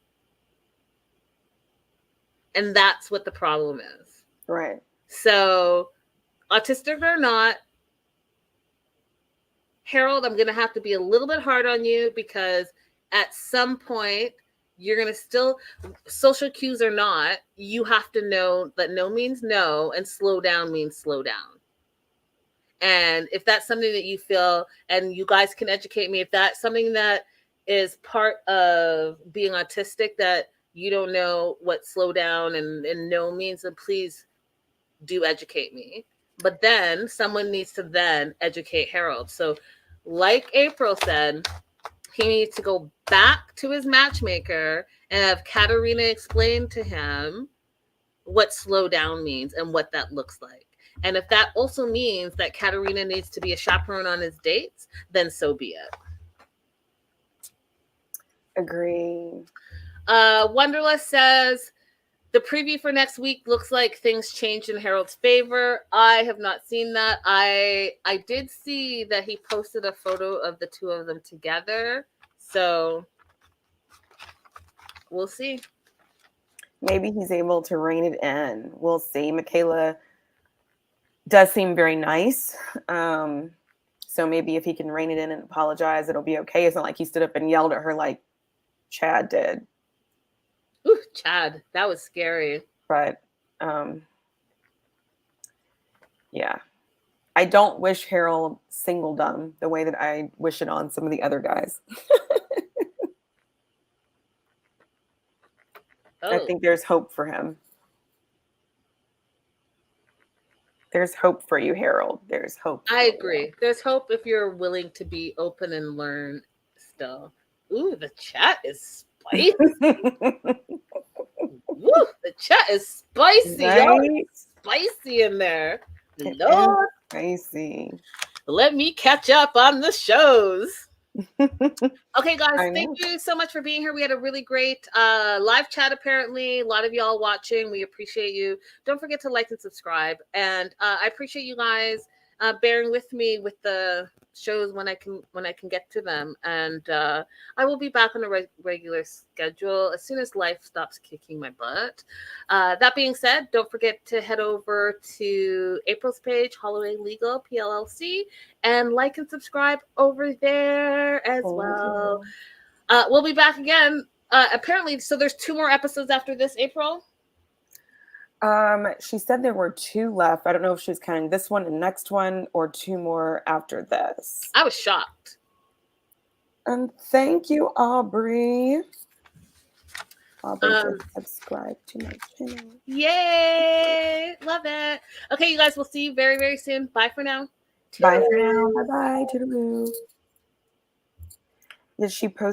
Speaker 1: And that's what the problem is.
Speaker 2: Right.
Speaker 1: So, autistic or not, Harold, I'm going to have to be a little bit hard on you because at some point you're going to still, social cues or not, you have to know that no means no and slow down means slow down. And if that's something that you feel, and you guys can educate me, if that's something that is part of being autistic that you don't know what slow down and no means, then please do educate me. But then someone needs to then educate Harold. So like April said, he needs to go back to his matchmaker and have Katerina explain to him what slow down means and what that looks like. And if that also means that Katerina needs to be a chaperone on his dates, then so be it.
Speaker 2: Agree.
Speaker 1: Wonderlust says the preview for next week looks like things changed in Harold's favor. I have not seen that. I did see that he posted a photo of the two of them together. So we'll see.
Speaker 2: Maybe he's able to rein it in. We'll see. Michaela does seem very nice. So maybe if he can rein it in and apologize, it'll be okay. It's not like he stood up and yelled at her like Chad did.
Speaker 1: Ooh, Chad, that was scary.
Speaker 2: But yeah. I don't wish Harold singledom the way that I wish it on some of the other guys. I think there's hope for him. There's hope for you, Harold. There's hope.
Speaker 1: I agree. There's hope if you're willing to be open and learn still. Ooh, the chat is spicy. Woo, the chat is spicy.
Speaker 2: Right?
Speaker 1: Y'all spicy in there. Lord.
Speaker 2: Spicy.
Speaker 1: Let me catch up on the shows. Okay, guys, thank you so much for being here. We had a really great live chat, apparently. A lot of y'all watching. We appreciate you. Don't forget to like and subscribe. And I appreciate you guys bearing with me with the shows when I can get to them. And I will be back on a regular schedule as soon as life stops kicking my butt. That being said, don't forget to head over to April's page, Holloway Legal, PLLC, and like and subscribe over there as well. We'll be back again. Apparently, so there's 2 more episodes after this, April?
Speaker 2: She said there were 2 left. I don't know if she was counting this one and next one or 2 more after this.
Speaker 1: I was shocked.
Speaker 2: And thank you, Aubrey. Aubrey, subscribe to my channel.
Speaker 1: Yay! Love it. Okay, you guys, we'll see you very, very soon. Bye for now.
Speaker 2: Bye for now. Bye-bye. Toodaloo. Did she post